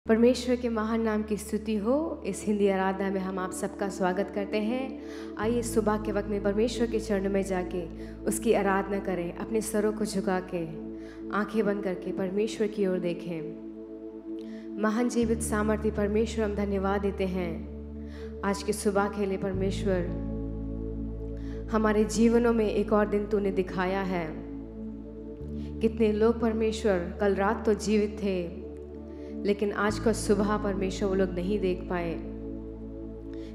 परमेश्वर के महान नाम की स्तुति हो। इस हिंदी आराधना में हम आप सबका स्वागत करते हैं। आइए सुबह के वक्त में परमेश्वर के चरणों में जाके उसकी आराधना करें। अपने सरों को झुका के आंखें बंद करके परमेश्वर की ओर देखें। महान जीवित सामर्थ्य परमेश्वर, हम धन्यवाद देते हैं आज की सुबह के लिए। परमेश्वर, हमारे जीवनों में एक और दिन तूने दिखाया है। कितने लोग परमेश्वर कल रात तो जीवित थे, लेकिन आज का सुबह परमेश्वर वो लोग नहीं देख पाए।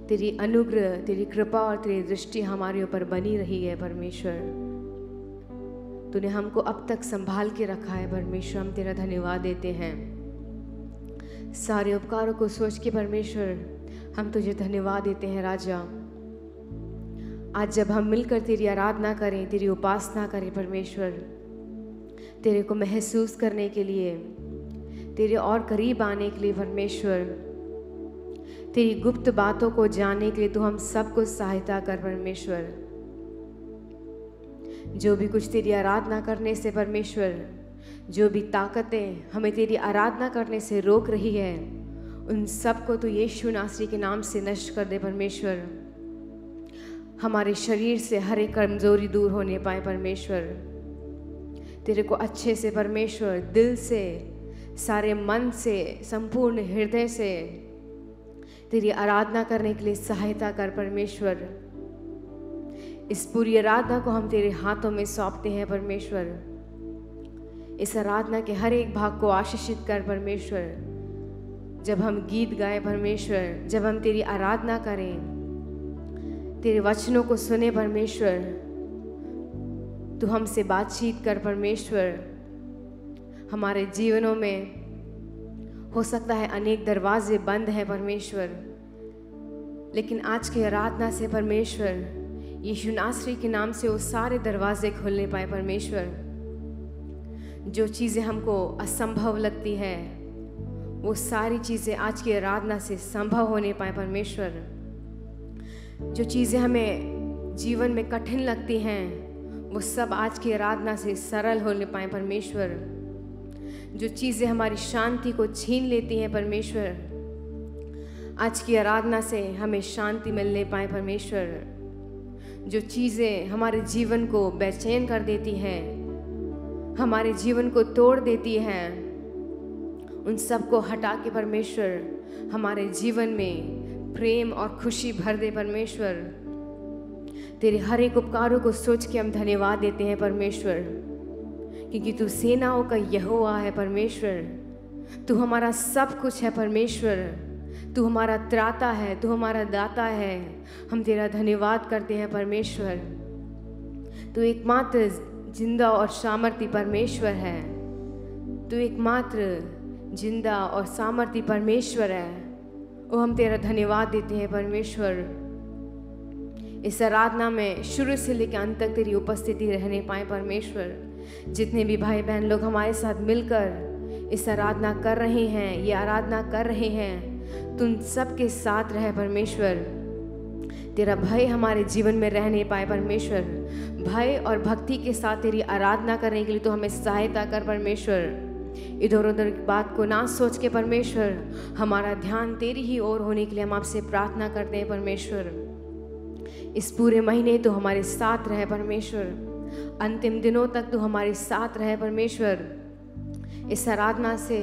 तेरी अनुग्रह, तेरी कृपा और तेरी दृष्टि हमारे ऊपर बनी रही है। परमेश्वर, तूने हमको अब तक संभाल के रखा है। परमेश्वर, हम तेरा धन्यवाद देते हैं। सारे उपकारों को सोच के परमेश्वर हम तुझे धन्यवाद देते हैं। राजा, आज जब हम मिलकर तेरी आराधना करें, तेरी उपासना करें परमेश्वर, तेरे को महसूस करने के लिए, तेरे और करीब आने के लिए परमेश्वर, तेरी गुप्त बातों को जानने के लिए तू हम सबको सहायता कर परमेश्वर। जो भी कुछ तेरी आराधना करने से परमेश्वर, जो भी ताकतें हमें तेरी आराधना करने से रोक रही है, उन सबको तू यीशु नासरी के नाम से नष्ट कर दे परमेश्वर। हमारे शरीर से हर एक कमजोरी दूर होने पाए परमेश्वर। तेरे को अच्छे से परमेश्वर, दिल से, सारे मन से, संपूर्ण हृदय से तेरी आराधना करने के लिए सहायता कर परमेश्वर। इस पूरी आराधना को हम तेरे हाथों में सौंपते हैं परमेश्वर। इस आराधना के हर एक भाग को आशीषित कर परमेश्वर। जब हम गीत गाएं परमेश्वर, जब हम तेरी आराधना करें, तेरे वचनों को सुने परमेश्वर, तू हमसे बातचीत कर परमेश्वर। हमारे जीवनों में हो सकता है अनेक दरवाजे बंद हैं परमेश्वर, लेकिन आज की आराधना से परमेश्वर, यीशु नासरी के नाम से वो सारे दरवाजे खुलने पाए परमेश्वर। जो चीज़ें हमको असंभव लगती है, वो सारी चीज़ें आज की आराधना से संभव होने पाए परमेश्वर। जो चीज़ें हमें जीवन में कठिन लगती हैं, वो सब आज की आराधना से सरल होने पाए परमेश्वर। जो चीज़ें हमारी शांति को छीन लेती हैं परमेश्वर, आज की आराधना से हमें शांति मिलने पाए परमेश्वर। जो चीज़ें हमारे जीवन को बेचैन कर देती हैं, हमारे जीवन को तोड़ देती हैं, उन सब को हटा के परमेश्वर हमारे जीवन में प्रेम और खुशी भर दे परमेश्वर। तेरे हर एक उपकारों को सोच के हम धन्यवाद देते हैं परमेश्वर, क्योंकि तू सेनाओं का यहोवा है परमेश्वर। तू हमारा सब कुछ है परमेश्वर। तू हमारा त्राता है, तू हमारा दाता है। हम तेरा धन्यवाद करते हैं परमेश्वर। तू एकमात्र जिंदा और सामर्थी परमेश्वर है। तू एकमात्र जिंदा और सामर्थी परमेश्वर है। और हम तेरा धन्यवाद देते हैं परमेश्वर। इस आराधना में शुरू से लेकर अंत तक तेरी उपस्थिति रहने पाए परमेश्वर। जितने भी भाई बहन लोग हमारे साथ मिलकर इस आराधना कर रहे हैं, ये आराधना कर रहे हैं, तुम सबके साथ रहे परमेश्वर। तेरा भय हमारे जीवन में रहने पाए परमेश्वर। भय और भक्ति के साथ तेरी आराधना करने के लिए तो हमें सहायता कर परमेश्वर। इधर उधर की बात को ना सोच के परमेश्वर, हमारा ध्यान तेरी ही ओर होने के लिए हम आपसे प्रार्थना करते हैं परमेश्वर। इस पूरे महीने तो हमारे साथ रहे परमेश्वर। अंतिम दिनों तक तू हमारे साथ रहे परमेश्वर। इस आराधना से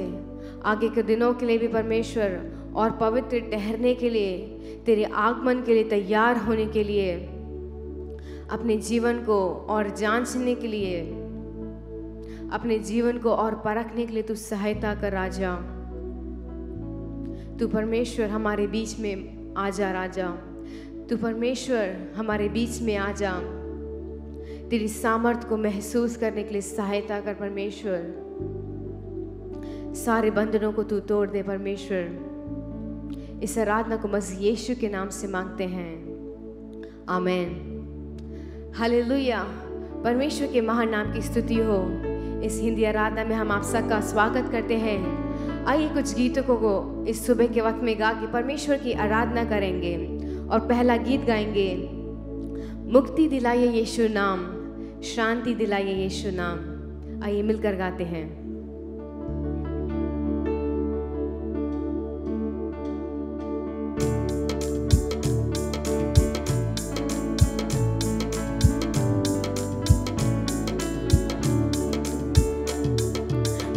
आगे के दिनों के लिए भी परमेश्वर, और पवित्र ठहरने के लिए, तेरे आगमन के लिए तैयार होने के लिए, अपने जीवन को और जांचने के लिए, अपने जीवन को और परखने के लिए तू सहायता कर राजा। तू परमेश्वर हमारे बीच में आ जा राजा। तू परमेश्वर हमारे बीच में आ जा। तेरी सामर्थ को महसूस करने के लिए सहायता कर परमेश्वर। सारे बंधनों को तू तोड़ दे परमेश्वर। इस आराधना को मसीह यीशु के नाम से मांगते हैं, आमीन। हालेलुया। परमेश्वर के महान नाम की स्तुति हो। इस हिंदी आराधना में हम आप सबका स्वागत करते हैं। आइए कुछ गीतों को इस सुबह के वक्त में गा के परमेश्वर की आराधना करेंगे। और पहला गीत गाएंगे, मुक्ति दिलाइए यीशु नाम, शांति दिलाइए यीशु नाम। आइए मिलकर गाते हैं।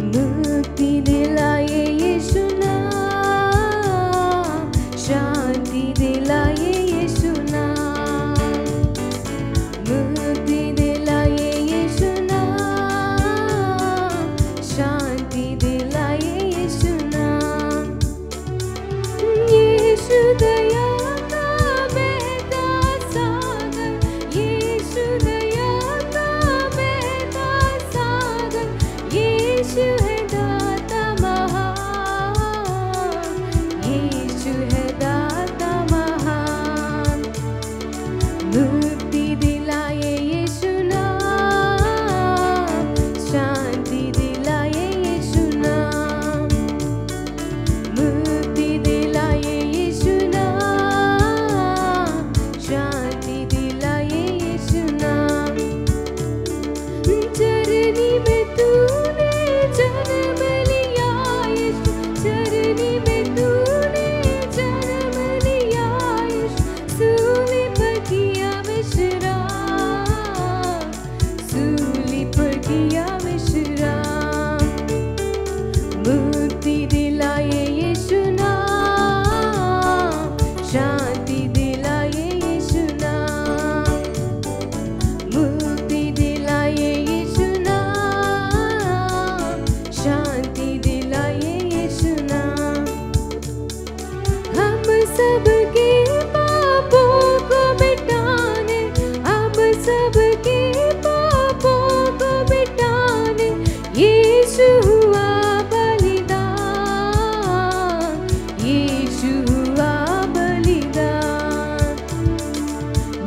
मुक्ति दिलाए यीशु नाम, शांति दिलाए यीशु नाम, मुक्ति दिलाए यीशु नाम, शांति दिलाए यीशु नाम। यीशु दया का बहता सागर, यीशु दया का बहता सागर, यीशु है दाता महान, यीशु है दाता महान। मुक्ति दिलाए यीशु नाम, शांति दिलाए यीशु नाम, मुक्ति दिलाए यीशु नाम, शांति दिलाए यीशु नाम। चरनी में तूने जन्म लिया यीशु, चरनी में तूने जन्म लिया यीशु, सूली पर किया विश्राम, सूली पर किया विश्राम। मुक्ति दिलाए यीशु नाम, शांति दिलाए यीशु नाम, मुक्ति दिलाए यीशु नाम, शांति दिलाए यीशु नाम। हम सबके पापों को मिटाने, हम सबके पापों को मिटाने यीशु हुआ बलिदान, यीशु हुआ बलिदान।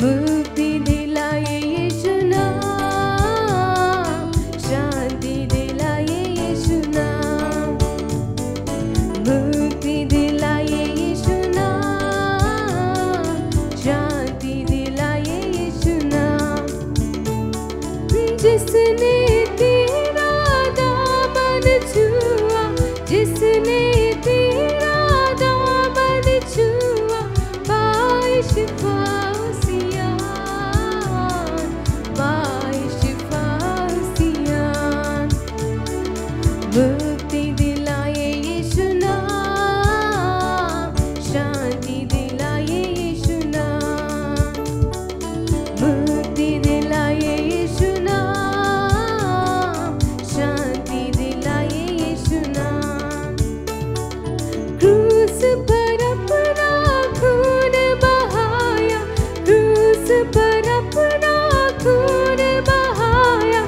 मुक्ति दिलाए यीशु नाम, शांति दिलाए यीशु नाम, मुक्ति दिलाए यीशु नाम, शांति दिलाए यीशु नाम। जिसने तेरा दामन छुआ, जिसने तेरा दामन छुआ, पाए शिफा उसियान, पाए शिफा उसियान। मुक्ति दिलाए यीशु नाम, शांति दिलाए यीशु नाम, मुक्ति दिलाए यीशु नाम, शांति दिलाए यीशु नाम। क्रूस पर अपना खून बहाया, क्रूस पर अपना खून बहाया,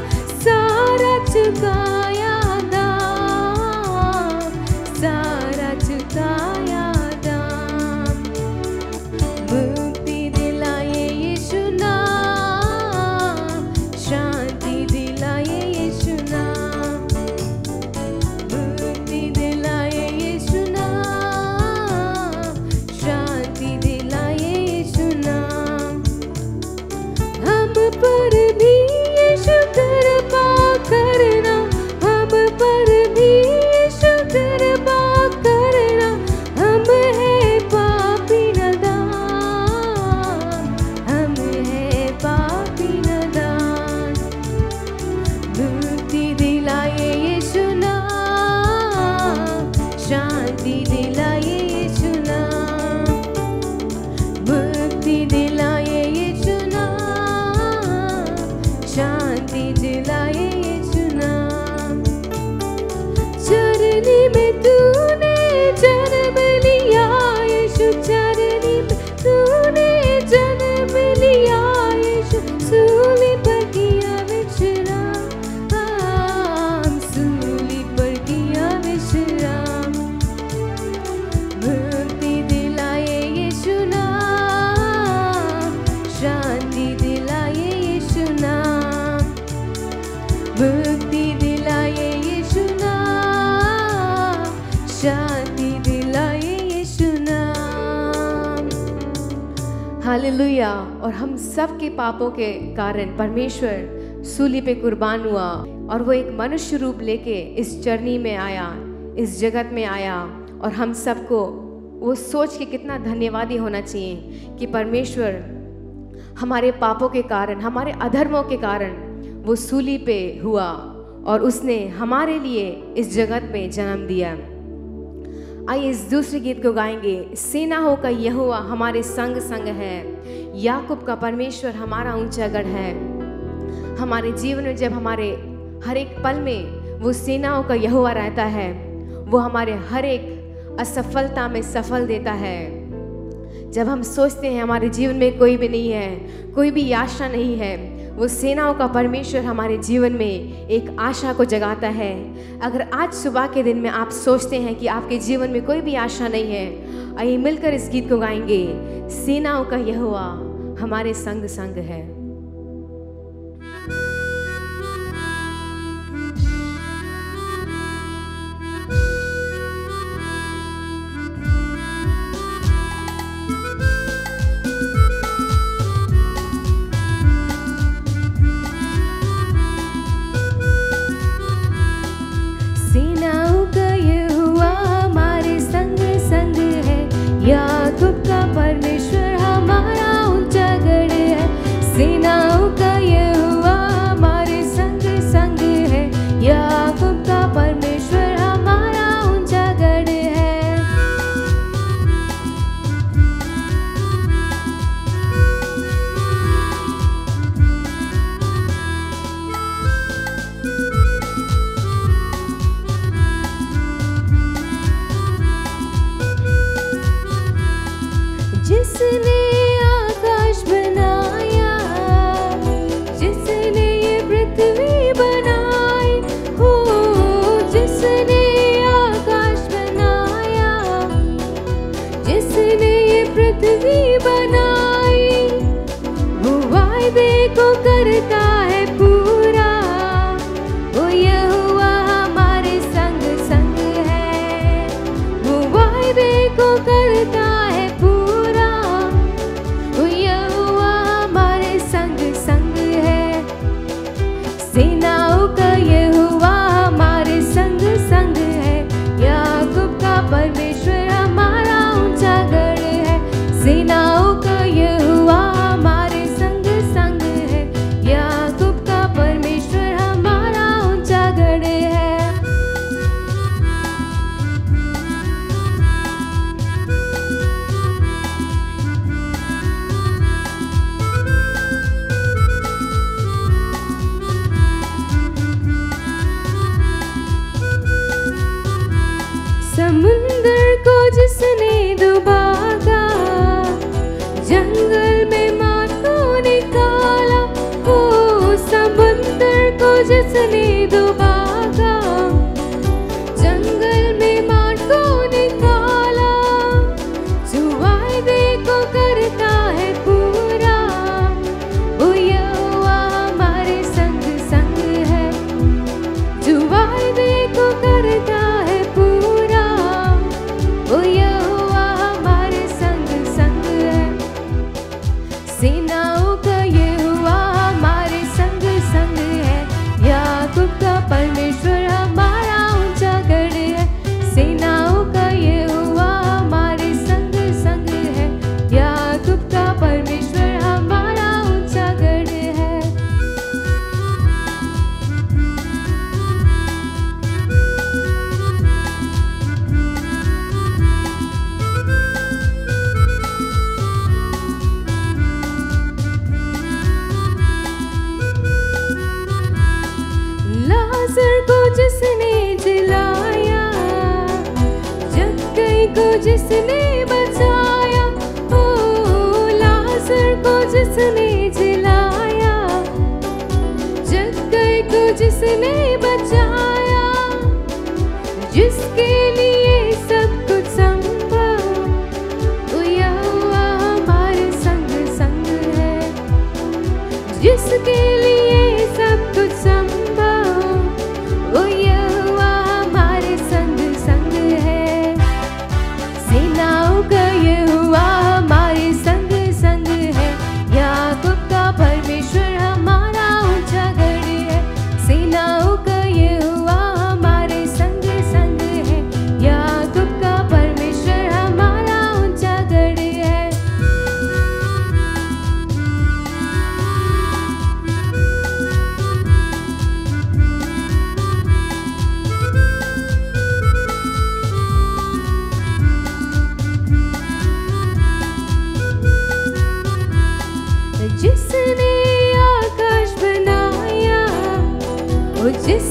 सारा चुकाया दाम, सारा चुकाया दाम। मुक्ति दिलाए यीशु नाम, शांति दिलाए यीशु नाम, मुक्ति दिलाए यीशु नाम, शांति दिलाए यीशु नाम। हम पर भी यीशु कृपा करना, हम पर भी यीशु कृपा करना, हम हैं पापी नादान, हम हैं पापी नादान। मुक्ति दिलाए यीशु नाम, शांति दिलाए यीशु नाम, मुक्ति दिलाए यीशु नाम, शांति दिलाए यीशु नाम। चरनी में तूने जन्म लिया यीशु, चरनी में तूने जन्म लिया यीशु, सूली पर किया विश्राम, सूली पर किया विश्राम। मुक्ति दिलाए यीशु नाम, शांति दिलाए यीशु नाम, मुक्ति दिलाए यीशु नाम, शांति दिलाए यीशु नाम। हालेलुया। और हम सब के पापों के कारण परमेश्वर सूली पे कुर्बान हुआ और वो एक मनुष्य रूप लेके इस जर्नी में आया, इस जगत में आया। और हम सबको वो सोच के कितना धन्यवादी होना चाहिए कि परमेश्वर हमारे पापों के कारण, हमारे अधर्मों के कारण वो सूली पे हुआ, और उसने हमारे लिए इस जगत में जन्म दिया। आइए इस दूसरे गीत को गाएंगे। सेनाओं का यहोवा हमारे संग संग है, याकूब का परमेश्वर हमारा ऊंचा गढ़ है। हमारे जीवन में जब हमारे हर एक पल में वो सेनाओं का यहोवा रहता है, वो हमारे हर एक असफलता में सफल देता है। जब हम सोचते हैं हमारे जीवन में कोई भी नहीं है, कोई भी आशा नहीं है, वो सेनाओं का परमेश्वर हमारे जीवन में एक आशा को जगाता है। अगर आज सुबह के दिन में आप सोचते हैं कि आपके जीवन में कोई भी आशा नहीं है, आइए मिलकर इस गीत को गाएंगे। सेनाओं का यहोवा हमारे संग संग है। याकूब का परमेश्वर हमारा ऊंचा गढ़ है। सेनाओं का यहोवा हमारे संग संग है, याकूब का परमेश्वर हमारा ऊंचा गढ़ है। जिसने आकाश बनाया, जिसने ये पृथ्वी बनाई, हो जिसने आकाश बनाया, जिसने ये पृथ्वी बनाई, वो वायदे को करता है पूरा, वो यहोवा हमारे संग संग है, वो वायदे को करता है पूरा, सेनाओं का यहोवा हमारे संग संग है, याकूब का परमेश्वर हमारा ऊंचा गढ़ है। सेनाओं का यहोवा हमारे संग संग है, याकूब का परमेश्वर हमारा ऊंचा गढ़ है। समुंदर को जिसने डुबागा, जंगल में मार को निकाला, हो समुंदर को जिसने डुबागा, जंगल में मार को निकाला, जो वायदे को करता है पूरा, वो यहोवा हमारे संग संग है, जो वायदे को करता है पूरा, वो यहोवा हमारे संग संग है। सेनाओं का यहोवा हमारे संग संग है, याकूब का परमेश्वर हमारा ऊंचा गढ़ है। सेनाओं का यहोवा हमारे संग संग है, याकूब का परमेश्वर हमारा ऊंचा गढ़ है। लाजर को जिसने जिलाया, जक्कई को जिसने बचाया, ओ लाजर को जिसने जिलाया, जक्कई को जिसने बचाया, जिसके लिए सब कुछ संभव, वो यहोवा हमारे संग संग है, जिसके लिए सब कुछ संभव, वो यहोवा हमारे संग संग है। सेना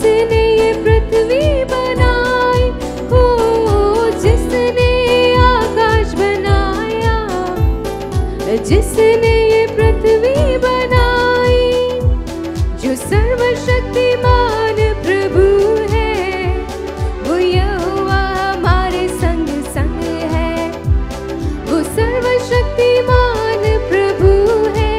जिसने ये पृथ्वी बनाई, हो जिसने आकाश बनाया, जिसने ये पृथ्वी बनाई, जो सर्वशक्तिमान प्रभु है, वो यहोवा हमारे संग संग है। वो सर्वशक्तिमान प्रभु है,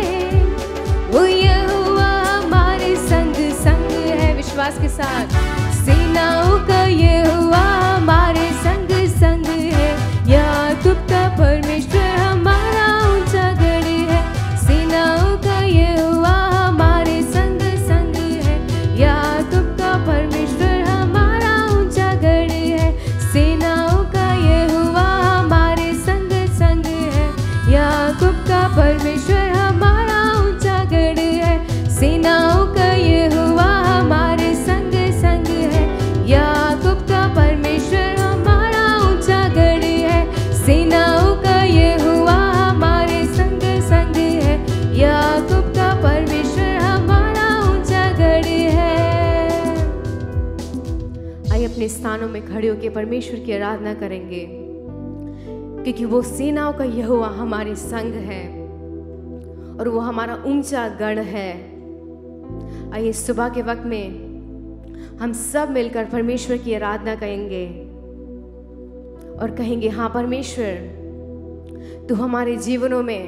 वो यहोवा हमारे संग संग है। विश्वास के साथ, सेनाओं का यहोवा हमारे संग संग है। याकूब का परमेश्वर हमारा ऊंचा गढ़ है। सेनाओं का यहोवा हमारे संग संग है। याकूब का परमेश्वर हमारा ऊंचा गढ़ है। सेनाओं का यहोवा हमारे संग संग है। याकूब का परमेश्वर हमारा ऊंचा गढ़ है। सेनाओं का यहोवा हमारे संग संग है। याकूब का परमेश्वर हमारा ऊंचा गढ़ है। सेनाओं का यहोवा हमारे संग संग है। याकूब का परमेश्वर हमारा ऊंचा गढ़ है। आइए अपने स्थानों में खड़े होकर परमेश्वर की आराधना करेंगे, क्योंकि वो सेनाओं का यहोवा हमारे संग है और वो हमारा ऊंचा गढ़ है। आइए सुबह के वक्त में हम सब मिलकर परमेश्वर की आराधना करेंगे और कहेंगे, हाँ परमेश्वर, तू हमारे जीवनों में,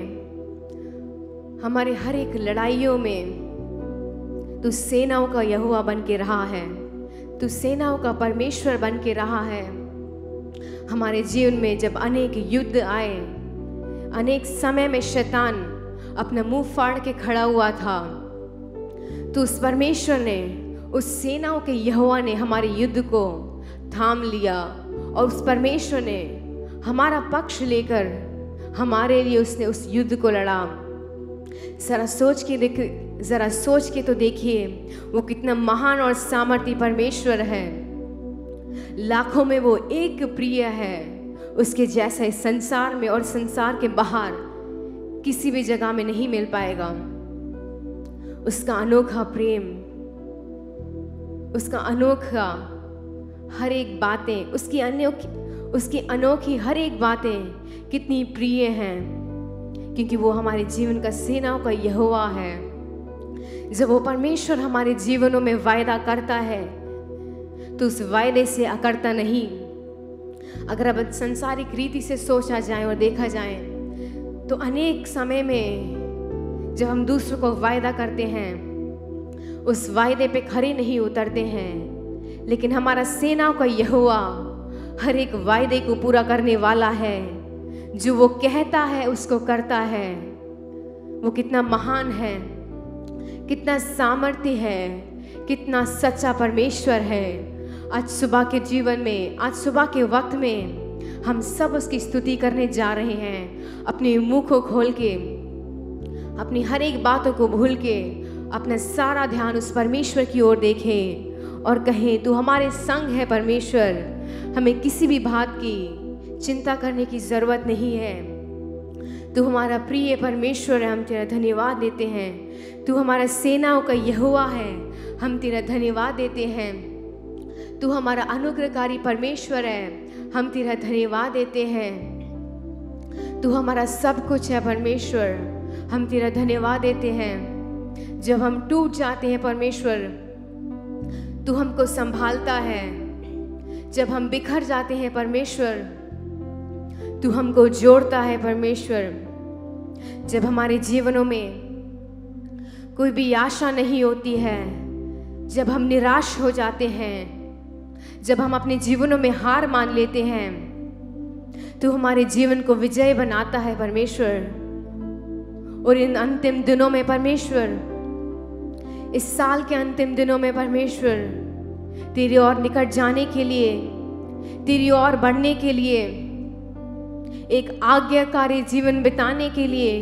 हमारे हर एक लड़ाइयों में तू सेनाओं का यहोवा बन के रहा है। तू सेनाओं का परमेश्वर बन के रहा है। हमारे जीवन में जब अनेक युद्ध आए, अनेक समय में शैतान अपना मुंह फाड़ के खड़ा हुआ था, तो उस परमेश्वर ने, उस सेनाओं के यहोवा ने हमारे युद्ध को थाम लिया और उस परमेश्वर ने हमारा पक्ष लेकर हमारे लिए उसने उस युद्ध को लड़ा। जरा सोच के तो देखिए, वो कितना महान और सामर्थी परमेश्वर है। लाखों में वो एक प्रिय है, उसके जैसा इस संसार में और संसार के बाहर किसी भी जगह में नहीं मिल पाएगा। उसका अनोखा प्रेम, उसका अनोखा हर एक बातें, उसकी अनोखी हर एक बातें कितनी प्रिय हैं, क्योंकि वो हमारे जीवन का सेनाओं का यहोवा है। जब वो परमेश्वर हमारे जीवनों में वायदा करता है तो उस वायदे से अकड़ता नहीं। अगर अब संसारिक रीति से सोचा जाए और देखा जाए तो अनेक समय में जब हम दूसरों को वायदा करते हैं, उस वायदे पे खरे नहीं उतरते हैं, लेकिन हमारा सेनाओं का यहोवा हर एक वायदे को पूरा करने वाला है। जो वो कहता है उसको करता है। वो कितना महान है, कितना सामर्थ्य है, कितना सच्चा परमेश्वर है। आज सुबह के जीवन में, आज सुबह के वक्त में हम सब उसकी स्तुति करने जा रहे हैं। अपने मुंह को खोल के, अपनी हर एक बातों को भूल के अपना सारा ध्यान उस परमेश्वर की ओर देखें और कहें, तू हमारे संग है परमेश्वर, हमें किसी भी बात की चिंता करने की ज़रूरत नहीं है। तू हमारा प्रिय परमेश्वर है, हम तेरा धन्यवाद देते हैं। तू हमारा सेनाओं का यहोवा है, हम तेरा धन्यवाद देते हैं। तू हमारा अनुग्रहकारी परमेश्वर है, हम तेरा धन्यवाद देते हैं। तू हमारा सब कुछ है परमेश्वर, हम तेरा धन्यवाद देते हैं। जब हम टूट जाते हैं परमेश्वर, तू हमको संभालता है। जब हम बिखर जाते हैं परमेश्वर, तू हमको जोड़ता है परमेश्वर। जब हमारे जीवनों में कोई भी आशा नहीं होती है, जब हम निराश हो जाते हैं, जब हम अपने जीवनों में हार मान लेते हैं, तू हमारे जीवन को विजय बनाता है परमेश्वर। और इन अंतिम दिनों में परमेश्वर, इस साल के अंतिम दिनों में परमेश्वर, तेरी ओर निकट जाने के लिए, तेरी ओर बढ़ने के लिए, एक आज्ञाकारी जीवन बिताने के लिए,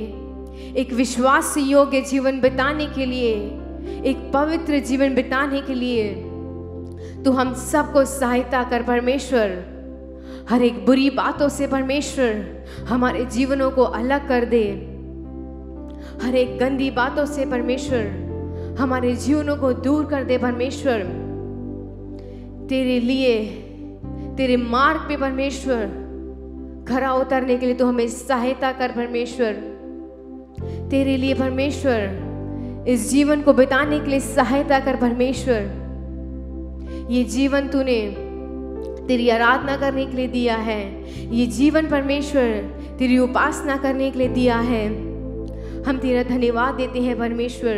एक विश्वास योग्य जीवन बिताने के लिए, एक पवित्र जीवन बिताने के लिए तू हम सबको सहायता कर परमेश्वर। हर एक बुरी बातों से परमेश्वर हमारे जीवनों को अलग कर दे। हर एक गंदी बातों से परमेश्वर हमारे जीवनों को दूर कर दे परमेश्वर। तेरे लिए, तेरे मार्ग पे परमेश्वर खरा उतरने के लिए तू हमें सहायता कर परमेश्वर। तेरे लिए परमेश्वर इस जीवन को बिताने के लिए सहायता कर परमेश्वर। ये जीवन तूने तेरी आराधना करने के लिए दिया है, ये जीवन परमेश्वर तेरी उपासना करने के लिए दिया है। हम तेरा धन्यवाद देते हैं परमेश्वर,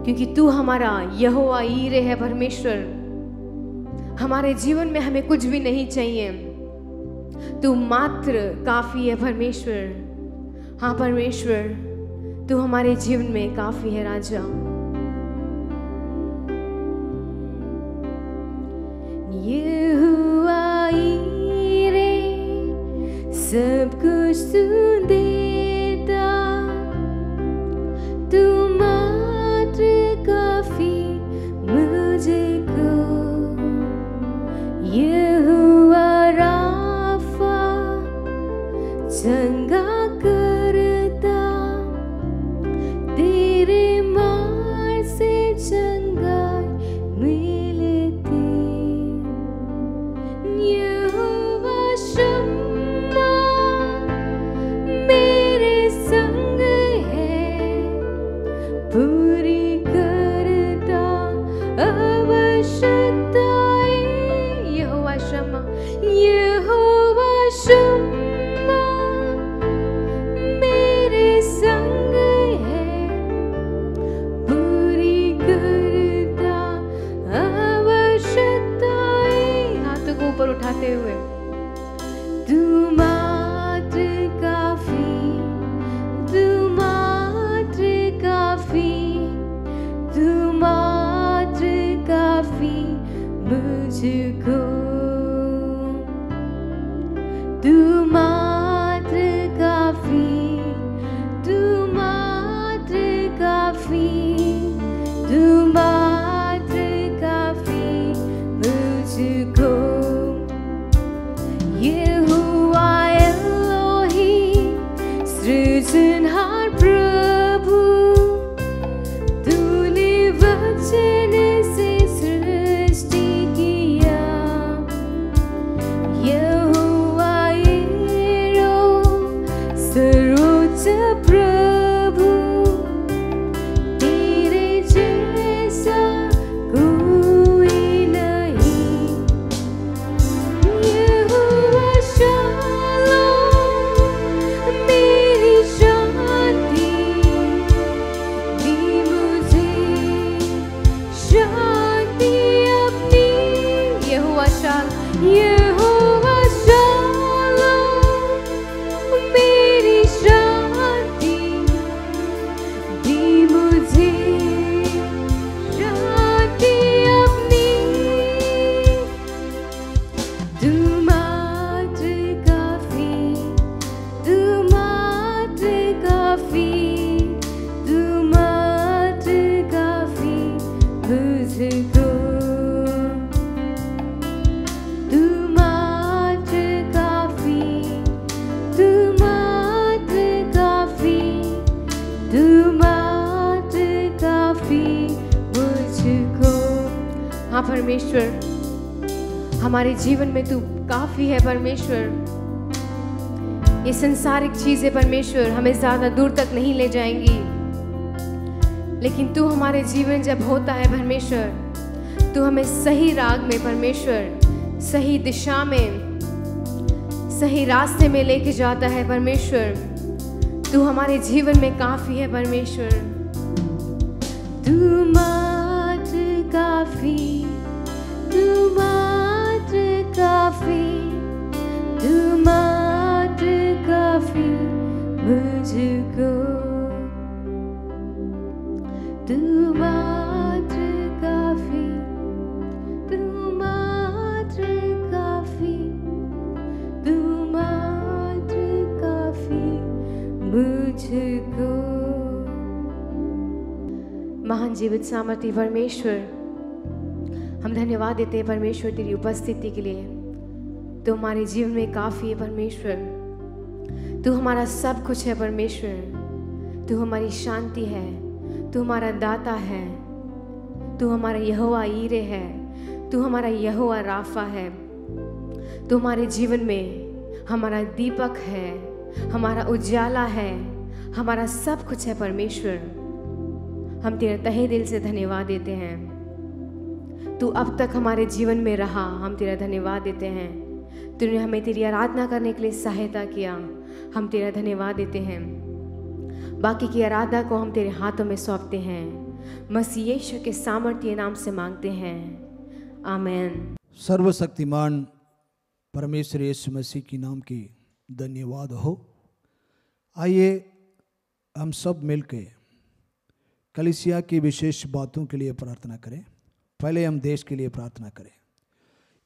क्योंकि तू हमारा यहोवा यीरे है परमेश्वर। हमारे जीवन में हमें कुछ भी नहीं चाहिए, तू मात्र काफी है परमेश्वर। हाँ परमेश्वर, तू हमारे जीवन में काफी है राजा। यहोवा यीरे सब कुछ तू देता, तू मात्र काफी मुझको। यहोवा राफा चंगा करता, तेरे मार से चंगाई मिलती। यहोवा शम्मा मेरे संग है, पूरी करता आवश्यकताएं। यहोवा शम्मा, यहोवा शम्मा मेरे संग है, पूरी करता आवश्यकताएं। हाथों को ऊपर उठाते हुए, तू मात्र काफी, तू मात्र काफी, तू मात्र काफी मुझको। तू मात्र काफी, तू मात्र काफी, तू मात्र काफी मुझको। यहोवा एलोहीम सृजनहार प्रभु, तूने वचन से सृष्टि किया। यहोवा यीरे सर्वोच्च प्रभु, तेरे जैसा कोई नहीं। यहोवा शालोम मेरी शांति, दी मुझे शांति अपनी। यहोवा शालोम, यहोवा शालोम मेरी शांति, दी मुझे शांति अपनी। तू मात्र काफी, तू मात्र काफी, तू मात्र काफी मुझको। तू मात्र काफी, तू मात्र काफी, तू मात्र काफी मुझको। हाँ परमेश्वर, हमारे जीवन में तू काफी है परमेश्वर। ये संसारिक चीजें परमेश्वर हमें ज्यादा दूर तक नहीं ले जाएंगी, लेकिन तू हमारे जीवन जब होता है परमेश्वर, तू हमें सही राग में परमेश्वर, सही दिशा में, सही रास्ते में लेके जाता है परमेश्वर। तू हमारे जीवन में काफी है परमेश्वर। तू मात्र काफी, तू मात्र काफी, तू मात्र काफी मुझको। तू मात्र काफी, तू मात्र काफी, तू मात्र काफी मुझको। महान जीवित सामर्थ्य परमेश्वर, हम धन्यवाद देते हैं परमेश्वर तेरी उपस्थिति के लिए। तू हमारे जीवन में काफ़ी है परमेश्वर। तू हमारा सब कुछ है परमेश्वर। तू हमारी शांति है, तू हमारा दाता है, तू हमारा यहोवा यीरे है, तू हमारा यहोवा राफा है, तू हमारे जीवन में हमारा दीपक है, हमारा उजाला है, हमारा सब कुछ है परमेश्वर। हम तेरे तहे दिल से धन्यवाद देते हैं। तू अब तक हमारे जीवन में रहा, हम तेरा धन्यवाद देते हैं। तूने हमें तेरी आराधना करने के लिए सहायता किया, हम तेरा धन्यवाद देते हैं। बाकी की आराधना को हम तेरे हाथों में सौंपते हैं। मसीह यीशु के सामर्थ्य नाम से मांगते हैं, आमीन। सर्वशक्तिमान परमेश्वर यीशु मसीह की नाम की धन्यवाद हो। आइए हम सब मिलकर कलीसिया की विशेष बातों के लिए प्रार्थना करें। पहले हम देश के लिए प्रार्थना करें।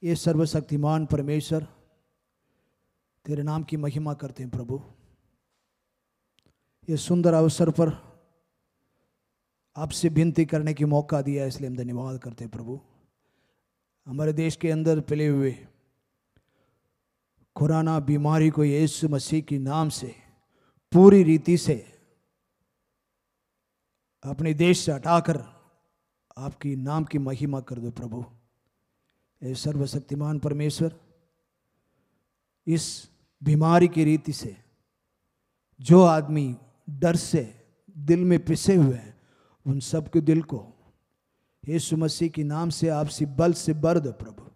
ये सर्वशक्तिमान परमेश्वर, तेरे नाम की महिमा करते हैं प्रभु। ये सुंदर अवसर पर आपसे विनती करने की मौका दिया, इसलिए हम धन्यवाद करते हैं प्रभु। हमारे देश के अंदर फैले हुए कोरोना बीमारी को यीशु मसीह के नाम से पूरी रीति से अपने देश से हटाकर आपकी नाम की महिमा कर दो प्रभु। ये सर्वशक्तिमान परमेश्वर, इस बीमारी की रीति से जो आदमी डर से दिल में पिसे हुए हैं, उन सबके दिल को यीशु मसीह के नाम से आपसी बल से भर दो प्रभु।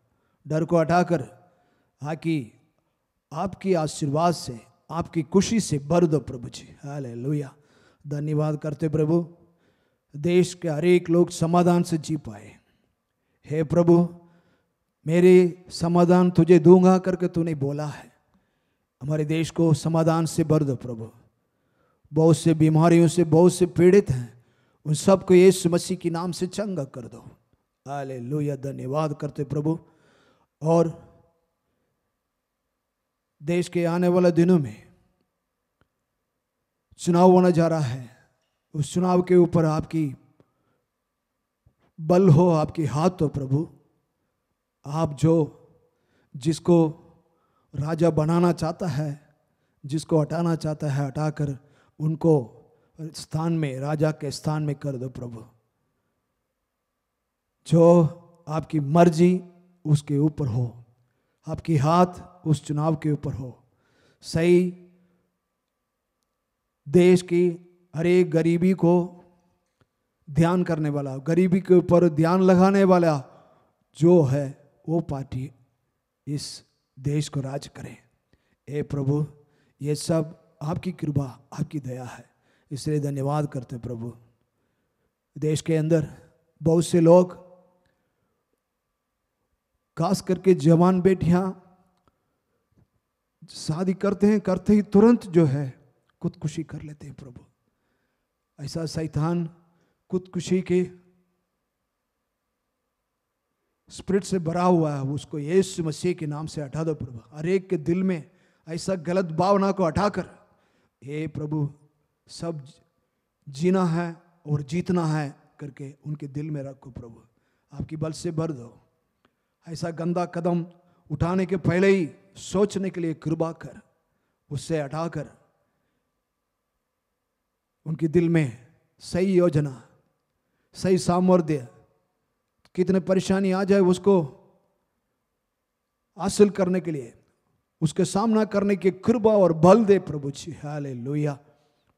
डर को हटाकर आकि आपकी आशीर्वाद से, आपकी खुशी से भर दो प्रभु जी। हालेलुया। धन्यवाद करते प्रभु। देश के हर एक लोग समाधान से जी पाए। हे प्रभु, मेरे समाधान तुझे दूंगा करके तूने बोला है। हमारे देश को समाधान से भर दो प्रभु। बहुत से बीमारियों से बहुत से पीड़ित हैं, उन सबको यीशु मसीह के नाम से चंगा कर दो। हालेलुया। धन्यवाद करते प्रभु। और देश के आने वाले दिनों में चुनाव होने जा रहा है। उस चुनाव के ऊपर आपकी बल हो, आपकी हाथ हो प्रभु। आप जिसको राजा बनाना चाहता है, जिसको हटाना चाहता है, हटाकर उनको स्थान में, राजा के स्थान में कर दो प्रभु। जो आपकी मर्जी उसके ऊपर हो, आपकी हाथ उस चुनाव के ऊपर हो। सही देश की हर एक गरीबी को ध्यान करने वाला, गरीबी के ऊपर ध्यान लगाने वाला जो है, वो पार्टी इस देश को राज करे। ए प्रभु, ये सब आपकी कृपा, आपकी दया है, इसलिए धन्यवाद करते प्रभु। देश के अंदर बहुत से लोग, खास करके जवान बेटियां शादी करते हैं, करते ही तुरंत जो है खुदकुशी कर लेते हैं प्रभु। ऐसा शैतान खुदकुशी के स्पिरिट से भरा हुआ है, उसको यीशु मसीह के नाम से हटा दो प्रभु। हर एक के दिल में ऐसा गलत भावना को हटाकर, हे प्रभु, सब जीना है और जीतना है करके उनके दिल में रखो प्रभु। आपकी बल से भर दो। ऐसा गंदा कदम उठाने के पहले ही सोचने के लिए कृपा कर, उससे हटाकर उनके दिल में सही योजना, सही सामर्थ्य, कितने परेशानी आ जाए उसको हासिल करने के लिए, उसके सामना करने की कृपा और बल दे प्रभु जी। हालेलुया।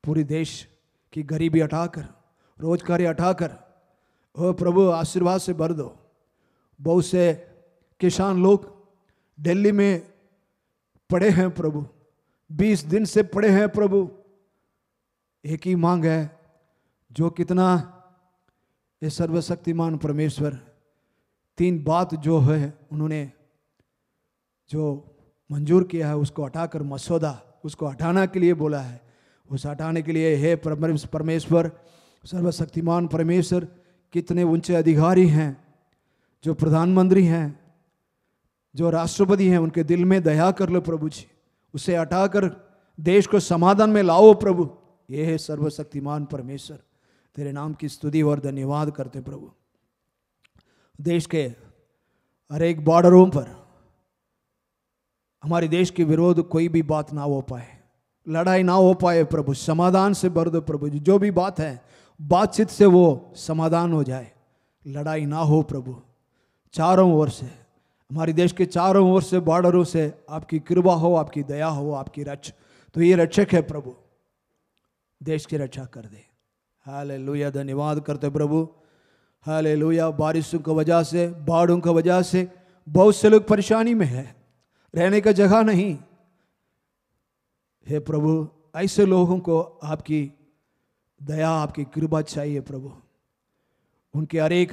पूरी देश की गरीबी हटाकर, रोजगारी हटाकर, ओ प्रभु आशीर्वाद से भर दो। बहुत से किसान लोग दिल्ली में पड़े हैं प्रभु, 20 दिन से पड़े हैं प्रभु। एक ही मांग है, जो कितना ये सर्वशक्तिमान परमेश्वर 3 बात जो है उन्होंने जो मंजूर किया है, उसको हटाकर मसौदा, उसको हटाने के लिए बोला है। उस हटाने के लिए हे परमेश्वर, सर्वशक्तिमान परमेश्वर, कितने ऊंचे अधिकारी हैं, जो प्रधानमंत्री हैं, जो राष्ट्रपति हैं, उनके दिल में दया कर लो प्रभु जी। उसे हटाकर देश को समाधान में लाओ प्रभु। ये है सर्वशक्तिमान परमेश्वर, तेरे नाम की स्तुति और धन्यवाद करते प्रभु। देश के हर एक बॉर्डरों पर हमारे देश के विरोध कोई भी बात ना हो पाए, लड़ाई ना हो पाए प्रभु। समाधान से भर दो प्रभु जी। जो भी बात है, बातचीत से वो समाधान हो जाए, लड़ाई ना हो प्रभु। चारों ओर से, हमारे देश के चारों ओर से, बॉर्डरों से आपकी कृपा हो, आपकी दया हो, आपकी रक्षा। तो ये रक्षक है प्रभु, देश की रक्षा कर दे। हालेलुया, धन्यवाद करते प्रभु। हालेलुया, बारिशों की वजह से, बाढ़ों की वजह से बहुत से लोग परेशानी में है, रहने का जगह नहीं। हे प्रभु, ऐसे लोगों को आपकी दया, आपकी कृपा चाहिए प्रभु। उनके हर एक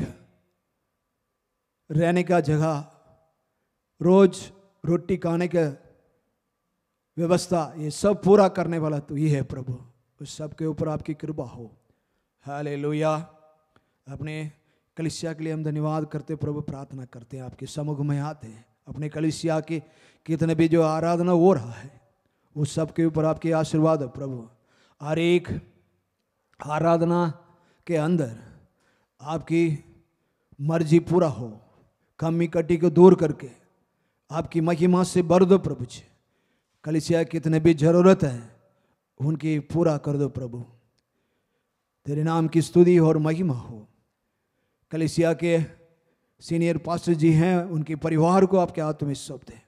रहने का जगह, रोज रोटी खाने का व्यवस्था, ये सब पूरा करने वाला तो ये है प्रभु। उस सब के ऊपर आपकी कृपा हो। हालेलुया। अपने कलीसिया के लिए हम धन्यवाद करते प्रभु, प्रार्थना करते हैं, आपके सम्मुख में आते हैं। अपने कलीसिया के कितने भी जो आराधना हो रहा है, उस सब के ऊपर आपके आशीर्वाद है प्रभु। हर एक आराधना के अंदर आपकी मर्जी पूरा हो, कमी कटी को दूर करके आपकी महिमा से भर दो प्रभु जी। कलीसिया कितने भी जरूरत है उनकी पूरा कर दो प्रभु। तेरे नाम की स्तुति और महिमा हो। कलीसिया के सीनियर पास्टर जी हैं, उनके परिवार को आपके हाथ में सौंप दें।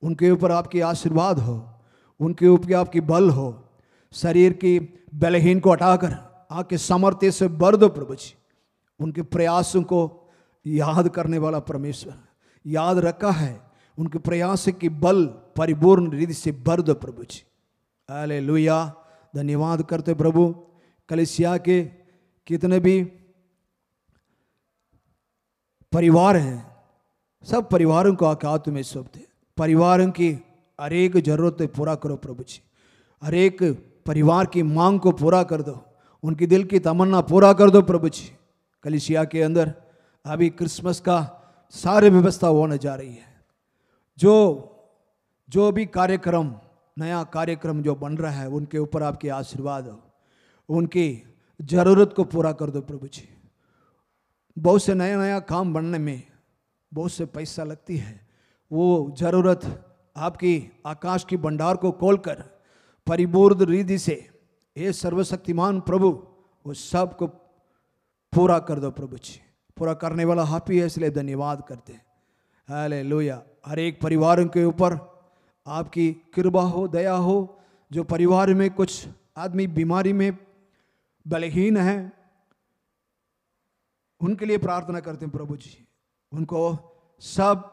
उनके ऊपर आपकी आशीर्वाद हो, उनके ऊपर आपकी बल हो। शरीर की बलहीन को हटाकर आके सामर्थ्य से भर दो प्रभु जी। उनके प्रयासों को याद करने वाला परमेश्वर याद रखा है, उनके प्रयास की बल परिपूर्ण रीति से भर दो प्रभु जी। हालेलुया, धन्यवाद करते प्रभु। कलीसिया के कितने भी परिवार हैं, सब परिवारों को आके हाथ में सौंपते। परिवारों की हर एक जरूरतें पूरा करो प्रभु जी। हर एक परिवार की मांग को पूरा कर दो, उनकी दिल की तमन्ना पूरा कर दो प्रभु जी। कलीसिया के अंदर अभी क्रिसमस का सारे व्यवस्था होने जा रही है। जो भी कार्यक्रम, नया कार्यक्रम जो बन रहा है, उनके ऊपर आपके आशीर्वाद हो। उनकी जरूरत को पूरा कर दो प्रभु जी। बहुत से नया नया काम बनने में बहुत से पैसा लगती है। वो जरूरत आपकी आकाश की भंडार को खोलकर परिपूर्ण रीति से ये सर्वशक्तिमान प्रभु वो सब को पूरा कर दो प्रभु जी। पूरा करने वाला आप ही है, इसलिए धन्यवाद करते हैं। हालेलुया। हर एक परिवार के ऊपर आपकी कृपा हो, दया हो। जो परिवार में कुछ आदमी बीमारी में बलहीन है, उनके लिए प्रार्थना करते हैं प्रभु जी। उनको सब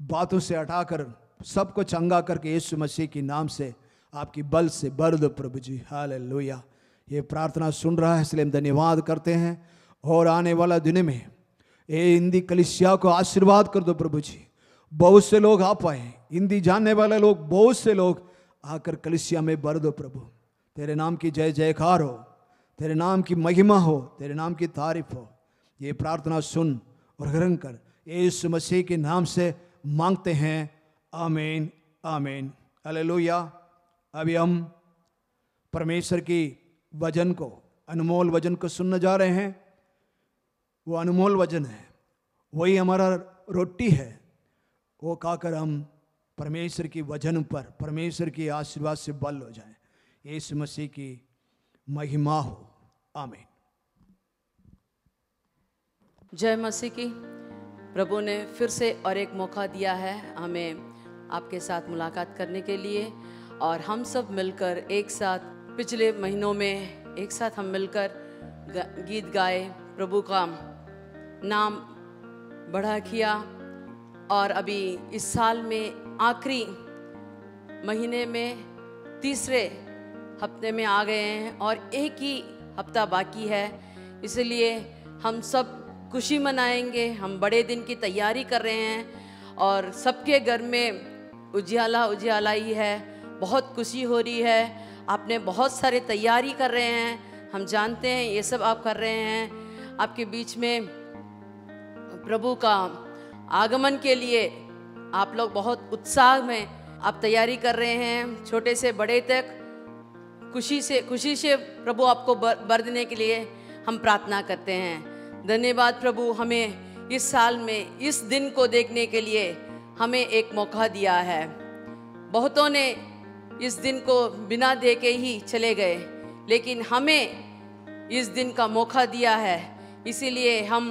बातों से हटाकर सबको चंगा करके यीशु मसीह के नाम से आपकी बल से भर दो प्रभु जी। हालेलुया। ये प्रार्थना सुन रहा है, इसलिए हम धन्यवाद करते हैं। और आने वाला दिन में ये हिंदी कलीसिया को आशीर्वाद कर दो प्रभु जी। बहुत से लोग आ पाए, हिंदी जानने वाले लोग, बहुत से लोग आकर कलीसिया में भर दो प्रभु। तेरे नाम की जय जयकार हो, तेरे नाम की महिमा हो, तेरे नाम की तारीफ हो। ये प्रार्थना सुन और ग्रहण कर, यीशु मसीह के नाम से मांगते हैं। आमीन, आमीन, हालेलुया। अभी हम परमेश्वर की वचन को, अनमोल वचन को सुनने जा रहे हैं। वो अनमोल वचन है, वही हमारा रोटी है। वो खाकर हम परमेश्वर की वचन पर, परमेश्वर की आशीर्वाद से बल हो जाए। यीशु मसीह की महिमा हो। आमीन। जय मसीह की। प्रभु ने फिर से और एक मौका दिया है हमें आपके साथ मुलाकात करने के लिए। और हम सब मिलकर एक साथ पिछले महीनों में एक साथ हम मिलकर गीत गाए, प्रभु का नाम बढ़ा किया। और अभी इस साल में आखिरी महीने में तीसरे हफ्ते में आ गए हैं और एक ही हफ्ता बाकी है। इसलिए हम सब खुशी मनाएंगे। हम बड़े दिन की तैयारी कर रहे हैं और सबके घर में उजियाला उजियाला ही है। बहुत खुशी हो रही है। आपने बहुत सारे तैयारी कर रहे हैं, हम जानते हैं ये सब आप कर रहे हैं। आपके बीच में प्रभु का आगमन के लिए आप लोग बहुत उत्साह में आप तैयारी कर रहे हैं। छोटे से बड़े तक खुशी से प्रभु आपको बर देने के लिए हम प्रार्थना करते हैं। धन्यवाद प्रभु, हमें इस साल में इस दिन को देखने के लिए हमें एक मौका दिया है। बहुतों ने इस दिन को बिना देखे ही चले गए, लेकिन हमें इस दिन का मौका दिया है। इसीलिए हम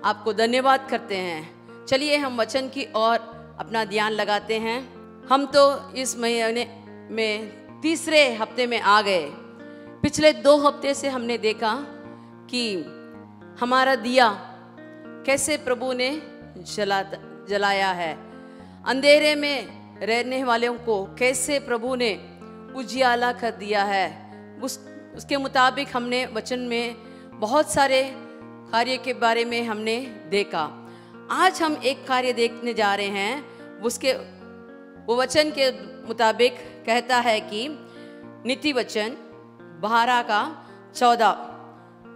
आपको धन्यवाद करते हैं। चलिए हम वचन की ओर अपना ध्यान लगाते हैं। हम तो इस महीने में तीसरे हफ्ते में आ गए। पिछले 2 हफ्ते से हमने देखा कि हमारा दिया कैसे प्रभु ने जलाया है, अंधेरे में रहने वालों को कैसे प्रभु ने उजियाला कर दिया है। उसके मुताबिक हमने वचन में बहुत सारे कार्य के बारे में हमने देखा। आज हम एक कार्य देखने जा रहे हैं। वो वचन के मुताबिक कहता है कि नीति वचन 12:14,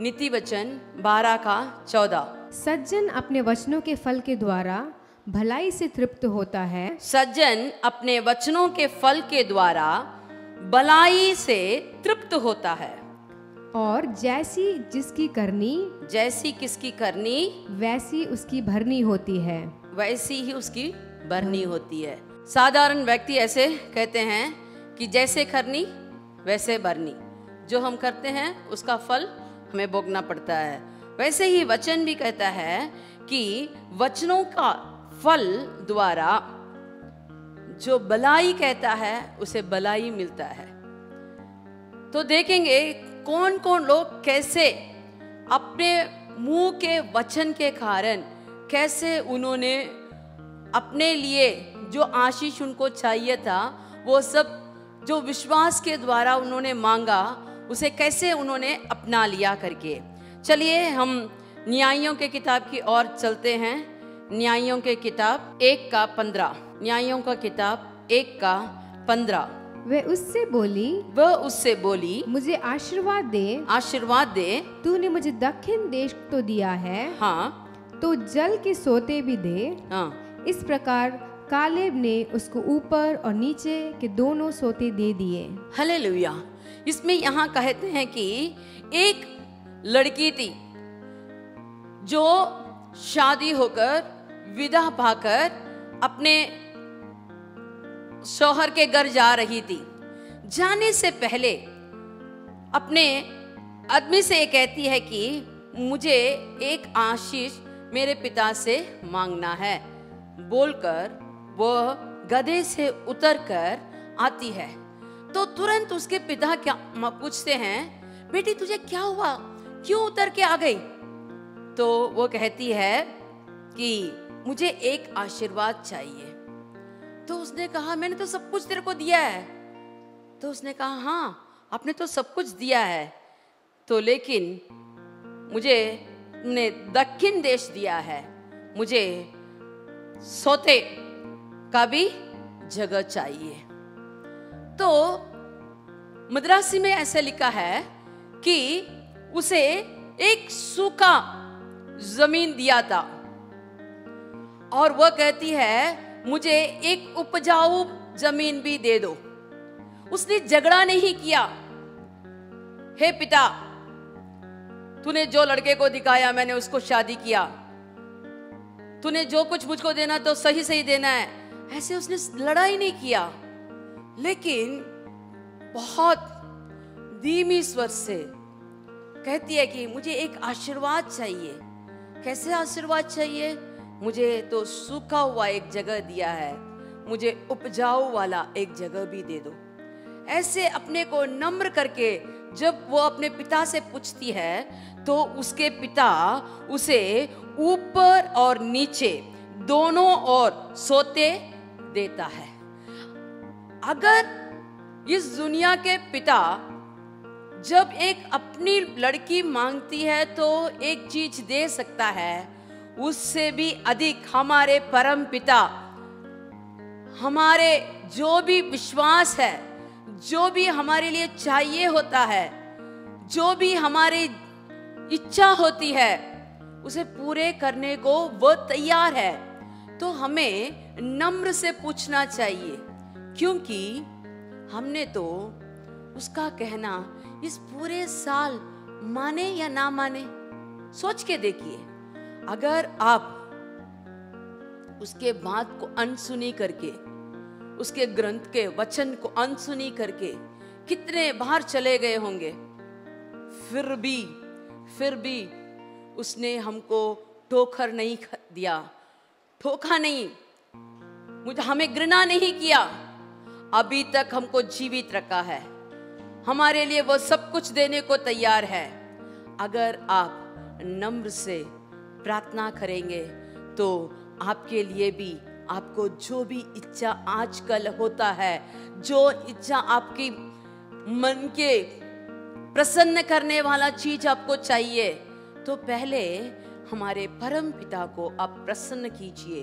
नीति वचन 12:14। सज्जन अपने वचनों के फल के द्वारा भलाई से तृप्त होता है। सज्जन अपने वचनों के फल के द्वारा भलाई से तृप्त होता है। और जैसी जिसकी करनी, जैसी किसकी करनी, वैसी उसकी भरनी होती है। वैसी ही उसकी भरनी होती है। साधारण व्यक्ति ऐसे कहते हैं कि जैसे करनी वैसे भरनी। जो हम करते हैं उसका फल हमें भोगना पड़ता है। वैसे ही वचन भी कहता है कि वचनों का फल द्वारा जो भलाई कहता है उसे भलाई मिलता है। तो देखेंगे कौन कौन लोग कैसे अपने मुंह के वचन के कारण कैसे उन्होंने अपने लिए जो आशीष उनको चाहिए था, वो सब जो विश्वास के द्वारा उन्होंने मांगा, उसे कैसे उन्होंने अपना लिया करके। चलिए हम न्यायों के किताब की ओर चलते हैं। न्यायों के किताब 1:15। न्यायों का किताब 1:15। वह उससे बोली, मुझे आशीर्वाद दे, आशीर्वाद दे। तूने मुझे दक्षिण देश तो दिया है, हाँ, तो जल के सोते भी दे। हाँ। इस प्रकार कालेब ने उसको ऊपर और नीचे के दोनों सोते दे दिए। हालेलुया। इसमें यहाँ कहते हैं कि एक लड़की थी जो शादी होकर विदा पाकर अपने शौहर के घर जा रही थी। जाने से पहले अपने आदमी से कहती है कि मुझे एक आशीष मेरे पिता से मांगना है। बोलकर वो गधे से उतरकर आती है। तो तुरंत उसके पिता क्या पूछते हैं, बेटी तुझे क्या हुआ, क्यों उतर के आ गई? तो वो कहती है कि मुझे एक आशीर्वाद चाहिए। तो उसने कहा मैंने तो सब कुछ तेरे को दिया है। तो उसने कहा हाँ आपने तो सब कुछ दिया है, तो लेकिन मुझे तुमने दक्षिण देश दिया है, मुझे सोते का भी जगह चाहिए। तो मद्रासी में ऐसे लिखा है कि उसे एक सूखा जमीन दिया था और वह कहती है मुझे एक उपजाऊ जमीन भी दे दो। उसने झगड़ा नहीं किया, हे पिता तूने जो लड़के को दिखाया मैंने उसको शादी किया, तूने जो कुछ मुझको देना तो सही सही देना है, ऐसे उसने लड़ाई नहीं किया। लेकिन बहुत धीमी स्वर से कहती है कि मुझे एक आशीर्वाद चाहिए। कैसे आशीर्वाद चाहिए? मुझे तो सूखा हुआ एक जगह दिया है, मुझे उपजाऊ वाला एक जगह भी दे दो। ऐसे अपने को नम्र करके जब वो अपने पिता से पूछती है तो उसके पिता उसे ऊपर और नीचे दोनों ओर सोते देता है। अगर इस दुनिया के पिता जब एक अपनी लड़की मांगती है तो एक चीज दे सकता है, उससे भी अधिक हमारे परम पिता हमारे जो भी विश्वास है, जो भी हमारे लिए चाहिए होता है, जो भी हमारी इच्छा होती है, उसे पूरे करने को वो तैयार है। तो हमें नम्र से पूछना चाहिए, क्योंकि हमने तो उसका कहना इस पूरे साल माने या ना माने, सोच के देखिए। अगर आप उसके बात को अनसुनी करके, उसके ग्रंथ के वचन को अनसुनी करके कितने बाहर चले गए होंगे, फिर भी उसने हमको ठोकर नहीं दिया, ठोका नहीं, मुझे हमें घृणा नहीं किया, अभी तक हमको जीवित रखा है, हमारे लिए वो सब कुछ देने को तैयार है। अगर आप नम्र से प्रार्थना करेंगे तो आपके लिए भी, आपको जो भी इच्छा आजकल होता है, जो इच्छा आपकी मन के प्रसन्न करने वाला चीज आपको चाहिए, तो पहले हमारे परम पिता को आप प्रसन्न कीजिए,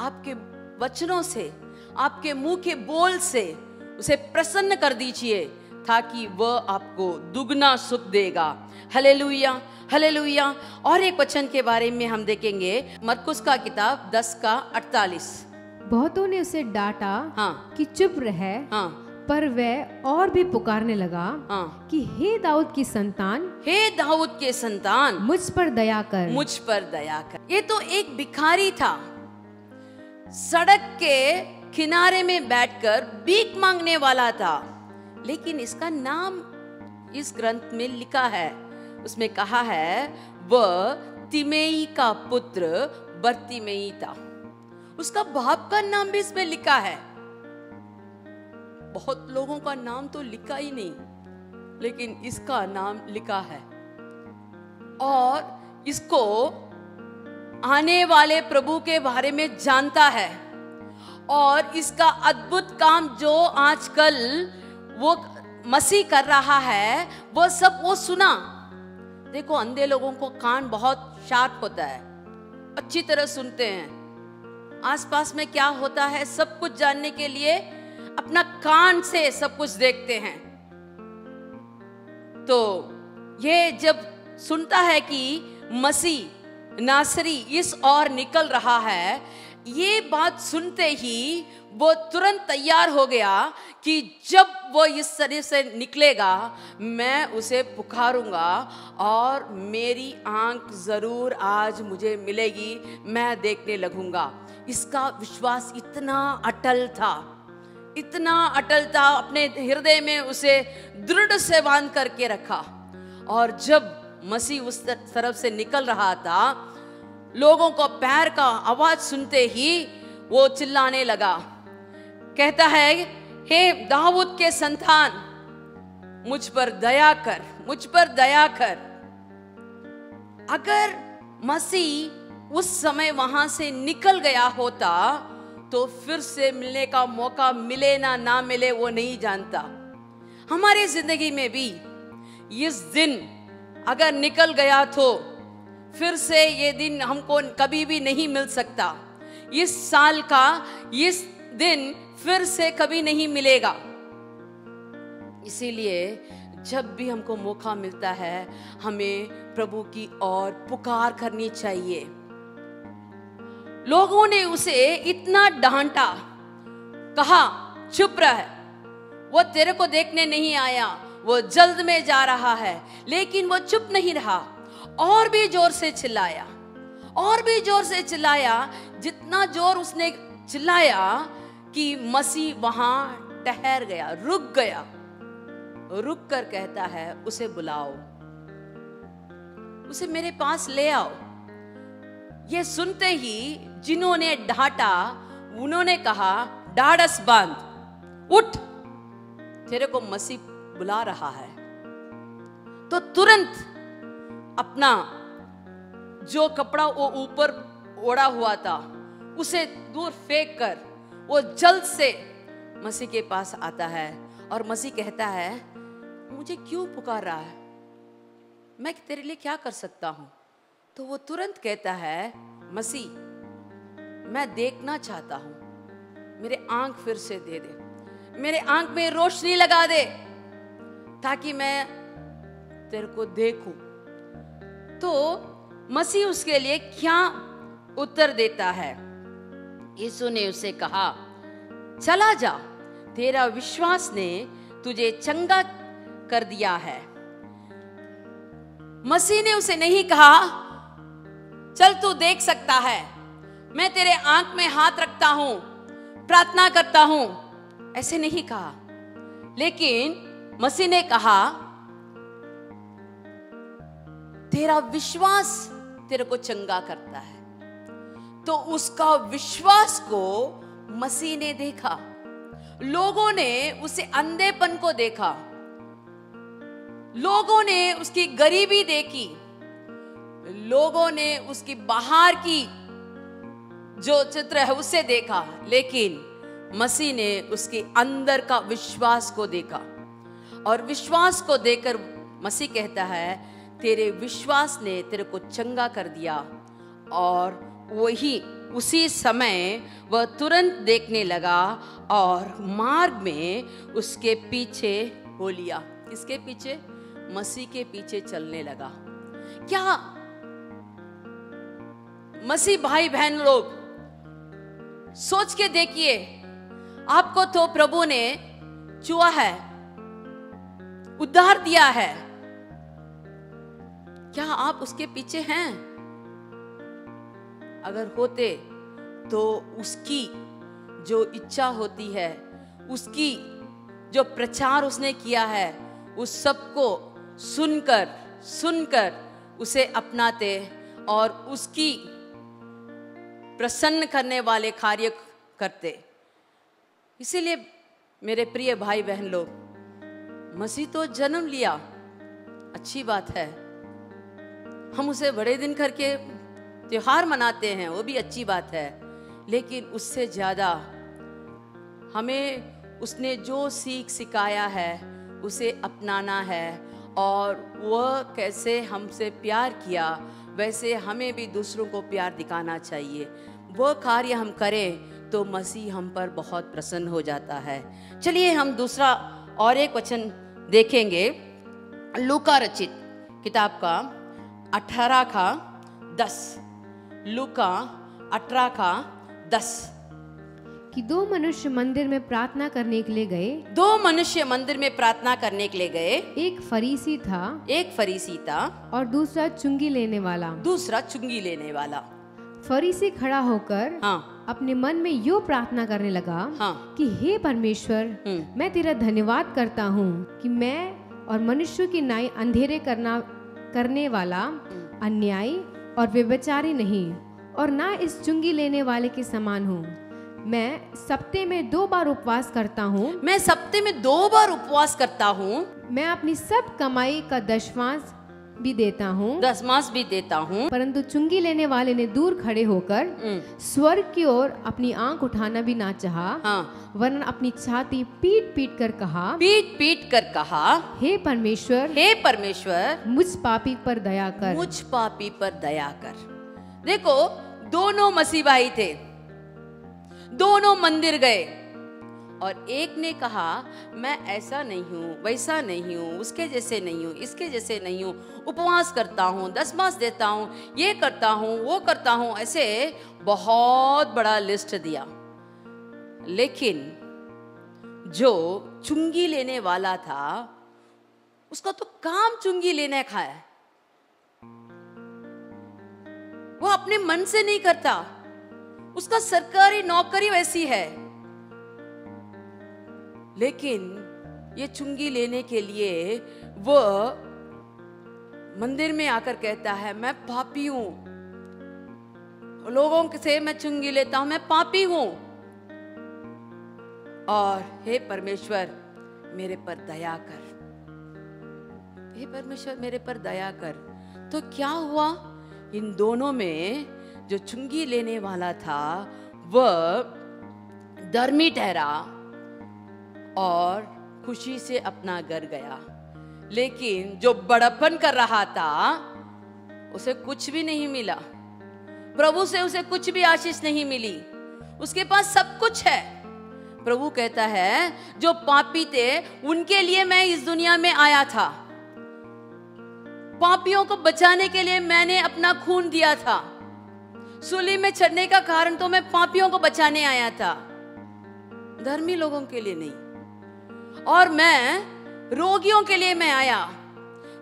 आपके वचनों से, आपके मुंह के बोल से उसे प्रसन्न कर दीजिए, ताकि वह आपको दुगना सुख देगा। Hallelujah, hallelujah. और एक वचन के बारे में हम देखेंगे, मरकुस का किताब 10 का 48। बहुतों ने उसे डांटा कि चुप रहे, पर वह और भी पुकारने लगा कि हे दाऊद की संतान, हे दाऊद के संतान, मुझ पर दया कर, मुझ पर दया कर। ये तो एक भिखारी था, सड़क के किनारे में बैठकर भीख मांगने वाला था, लेकिन इसका नाम इस ग्रंथ में लिखा है, उसमें कहा है वह तिमेई का पुत्र बर्तिमेई था। उसका बाप का नाम भी इसमें लिखा है। बहुत लोगों का नाम तो लिखा ही नहीं, लेकिन इसका नाम लिखा है, और इसको आने वाले प्रभु के बारे में जानता है, और इसका अद्भुत काम जो आजकल वो मसीह कर रहा है, वो सब वो सुना। देखो, अंधे लोगों को कान बहुत शार्प होता है, अच्छी तरह सुनते हैं, आसपास में क्या होता है सब कुछ जानने के लिए अपना कान से सब कुछ देखते हैं। तो ये जब सुनता है कि मसीह नासरी इस ओर निकल रहा है, ये बात सुनते ही वो तुरंत तैयार हो गया कि जब वो इस शरीर से निकलेगा मैं उसे पुकारूंगा और मेरी आंख जरूर आज मुझे मिलेगी, मैं देखने लगूंगा। इसका विश्वास इतना अटल था, इतना अटल था, अपने हृदय में उसे दृढ़ से बांध करके रखा। और जब मसीह उस तरफ से निकल रहा था, लोगों को पैर का आवाज सुनते ही वो चिल्लाने लगा, कहता है, हे दाऊद के संतान, मुझ पर दया कर, मुझ पर दया कर। अगर मसीह उस समय वहां से निकल गया होता तो फिर से मिलने का मौका मिले ना मिले वो नहीं जानता। हमारी जिंदगी में भी इस दिन अगर निकल गया तो फिर से ये दिन हमको कभी भी नहीं मिल सकता। इस साल का इस दिन फिर से कभी नहीं मिलेगा। इसीलिए जब भी हमको मौका मिलता है हमें प्रभु की ओर पुकार करनी चाहिए। लोगों ने उसे इतना डांटा, कहा चुप रह, वो तेरे को देखने नहीं आया, वो जल्द में जा रहा है। लेकिन वो चुप नहीं रहा, और भी जोर से चिल्लाया, और भी जोर से चिल्लाया। जितना जोर उसने चिल्लाया कि मसीह वहां ठहर गया, रुक गया। रुक कर कहता है, उसे बुलाओ, उसे मेरे पास ले आओ। ये सुनते ही जिन्होंने डांटा उन्होंने कहा, ढाढ़स बांध, उठ, तेरे को मसीह बुला रहा है। तो तुरंत अपना जो कपड़ा वो ऊपर ओढ़ा हुआ था उसे दूर फेंक कर वो जल्द से मसीह के पास आता है और मसीह कहता है, मुझे क्यों पुकार रहा है, मैं तेरे लिए क्या कर सकता हूं। तो वो तुरंत कहता है, मसीह मैं देखना चाहता हूं, मेरे आंख फिर से दे दे, मेरे आंख में रोशनी लगा दे ताकि मैं तेरे को देखूं। तो मसीह उसके लिए क्या उत्तर देता है। यीशु ने उसे कहा, चला जा, तेरा विश्वास ने तुझे चंगा कर दिया है। मसीह ने उसे नहीं कहा, चल तू देख सकता है, मैं तेरे आंख में हाथ रखता हूं, प्रार्थना करता हूं, ऐसे नहीं कहा। लेकिन मसीह ने कहा, तेरा विश्वास तेरे को चंगा करता है। तो उसका विश्वास को मसीह ने देखा। लोगों ने उसे अंधेपन को देखा, लोगों ने उसकी गरीबी देखी, लोगों ने उसकी बाहर की जो चित्र है उसे देखा, लेकिन मसीह ने उसके अंदर का विश्वास को देखा। और विश्वास को देखकर मसीह कहता है, तेरे विश्वास ने तेरे को चंगा कर दिया। और वही उसी समय वह तुरंत देखने लगा और मार्ग में उसके पीछे हो लिया। किसके पीछे? मसीह के पीछे चलने लगा। क्या मसीह भाई बहन लोग, सोच के देखिए, आपको तो प्रभु ने छुआ है, उद्धार दिया है, क्या आप उसके पीछे हैं? अगर होते तो उसकी जो इच्छा होती है, उसकी जो प्रचार उसने किया है, उस सबको सुनकर उसे अपनाते और उसकी प्रसन्न करने वाले कार्य करते। इसीलिए मेरे प्रिय भाई बहन लोग, मसीह तो जन्म लिया, अच्छी बात है, हम उसे बड़े दिन करके त्योहार मनाते हैं, वो भी अच्छी बात है, लेकिन उससे ज़्यादा हमें उसने जो सीख सिखाया है उसे अपनाना है। और वह कैसे हमसे प्यार किया, वैसे हमें भी दूसरों को प्यार दिखाना चाहिए। वह कार्य हम करें तो मसीह हम पर बहुत प्रसन्न हो जाता है। चलिए हम दूसरा और एक वचन देखेंगे, लूका रचित किताब का 18:10। लूका 18:10 कि दो मनुष्य मंदिर में प्रार्थना करने के लिए गए। दो मनुष्य मंदिर में प्रार्थना करने के लिए गए। एक फरीसी था, एक फरीसी था और दूसरा चुंगी लेने वाला। दूसरा चुंगी लेने वाला। फरीसी खड़ा होकर हाँ अपने मन में यो प्रार्थना करने लगा हाँ कि हे परमेश्वर, मैं तेरा धन्यवाद करता हूँ कि मैं और मनुष्य की नाई अंधेरे करने वाला, अन्यायी और व्यभिचारी नहीं, और ना इस चुंगी लेने वाले के समान हूँ। मैं सप्ते में 2 बार उपवास करता हूँ। मैं सप्ते में 2 बार उपवास करता हूँ। मैं अपनी सब कमाई का दशमांश भी देता हूँ। दशमांश भी देता हूँ। परंतु चुंगी लेने वाले ने दूर खड़े होकर स्वर्ग की ओर अपनी आंख उठाना भी ना चाहा, हाँ। वरन अपनी छाती पीट पीट कर कहा, हे परमेश्वर, हे परमेश्वर, मुझ पापी पर दया कर। मुझ पापी पर दया कर। देखो, दोनों मसीह भाई थे, दोनों मंदिर गए, और एक ने कहा मैं ऐसा नहीं हूँ, वैसा नहीं हूँ, उसके जैसे नहीं हूँ, इसके जैसे नहीं हूँ, उपवास करता हूँ, दशमांश देता हूँ, ये करता हूँ, वो करता हूँ, ऐसे बहुत बड़ा लिस्ट दिया। लेकिन जो चुंगी लेने वाला था, उसका तो काम चुंगी लेने का है, वो अपने मन से नहीं करता, उसका सरकारी नौकरी वैसी है। लेकिन ये चुंगी लेने के लिए वो मंदिर में आकर कहता है मैं पापी हूं, लोगों से मैं चुंगी लेता हूं, मैं पापी हूं, और हे परमेश्वर मेरे पर दया कर, हे परमेश्वर मेरे पर दया कर। तो क्या हुआ, इन दोनों में जो चुंगी लेने वाला था वह धर्मी ठहरा और खुशी से अपना घर गया, लेकिन जो बड़प्पन कर रहा था उसे कुछ भी नहीं मिला, प्रभु से उसे कुछ भी आशीष नहीं मिली, उसके पास सब कुछ है। प्रभु कहता है जो पापी थे उनके लिए मैं इस दुनिया में आया था, पापियों को बचाने के लिए मैंने अपना खून दिया था, सूली में चढ़ने का कारण तो मैं पापियों को बचाने आया था, धर्मी लोगों के लिए नहीं। और मैं रोगियों के लिए मैं आया,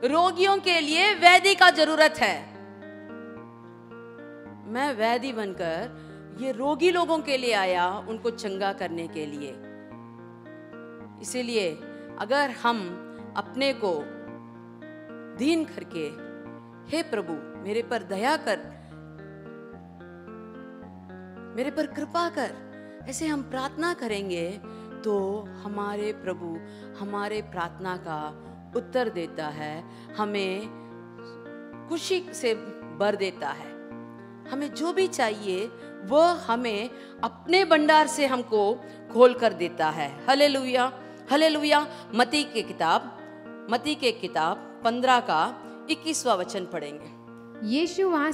रोगियों के लिए वैद्य का जरूरत है, मैं वैद्य बनकर ये रोगी लोगों के लिए आया, उनको चंगा करने के लिए। इसीलिए अगर हम अपने को दीन करके हे प्रभु मेरे पर दया कर, मेरे पर कृपा कर। ऐसे हम प्रार्थना करेंगे तो हमारे प्रभु हमारे प्रार्थना का उत्तर देता है, हमें खुशी से भर देता है। हमें जो भी चाहिए वो हमें अपने भंडार से हमको खोल कर देता है। Hallelujah, hallelujah. मत्ती के किताब 15 का 21वां वचन पढ़ेंगे। यीशु वहां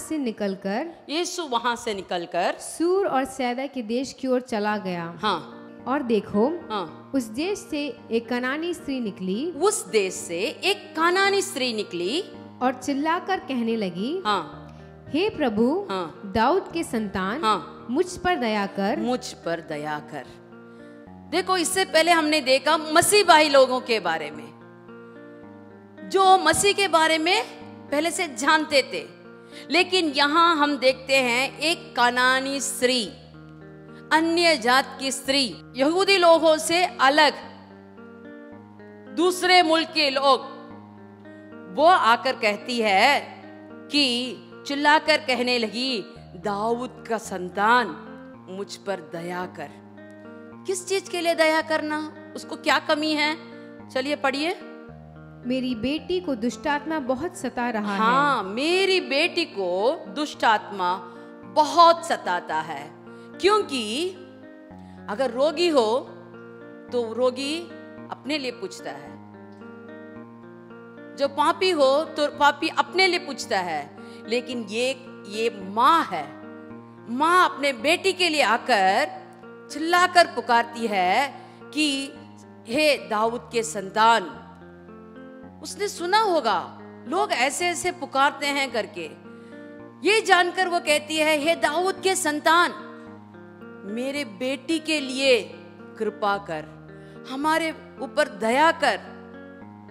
से निकलकर सूर और सैदा के देश की ओर चला गया। हाँ। और देखो, हाँ। उस देश से एक कनानी स्त्री निकली और चिल्लाकर कहने लगी, हाँ, हे प्रभु, हाँ, दाऊद के संतान, हाँ, मुझ पर दया कर। देखो, इससे पहले हमने देखा मसीह भाई लोगों के बारे में, जो मसीह के बारे में पहले से जानते थे। लेकिन यहाँ हम देखते हैं एक कानानी स्त्री, अन्य जात की स्त्री, यहूदी लोगों से अलग, दूसरे मुल्क के लोग, वो आकर कहती है कि चिल्लाकर कहने लगी, दाऊद का संतान, मुझ पर दया कर। किस चीज के लिए दया करना? उसको क्या कमी है? चलिए पढ़िए। मेरी बेटी को दुष्ट आत्मा बहुत सता रहा है। हाँ, मेरी बेटी को दुष्ट आत्मा बहुत सताता है। क्योंकि अगर रोगी हो तो रोगी अपने लिए पूछता है, जो पापी हो तो पापी अपने लिए पूछता है। लेकिन ये माँ है, माँ अपने बेटी के लिए आकर चिल्लाकर पुकारती है कि हे दाऊद के संतान। उसने सुना होगा लोग ऐसे ऐसे पुकारते हैं करके, ये जानकर वो कहती है, हे दाऊद के संतान, मेरे बेटी के लिए कृपा कर, हमारे ऊपर दया कर।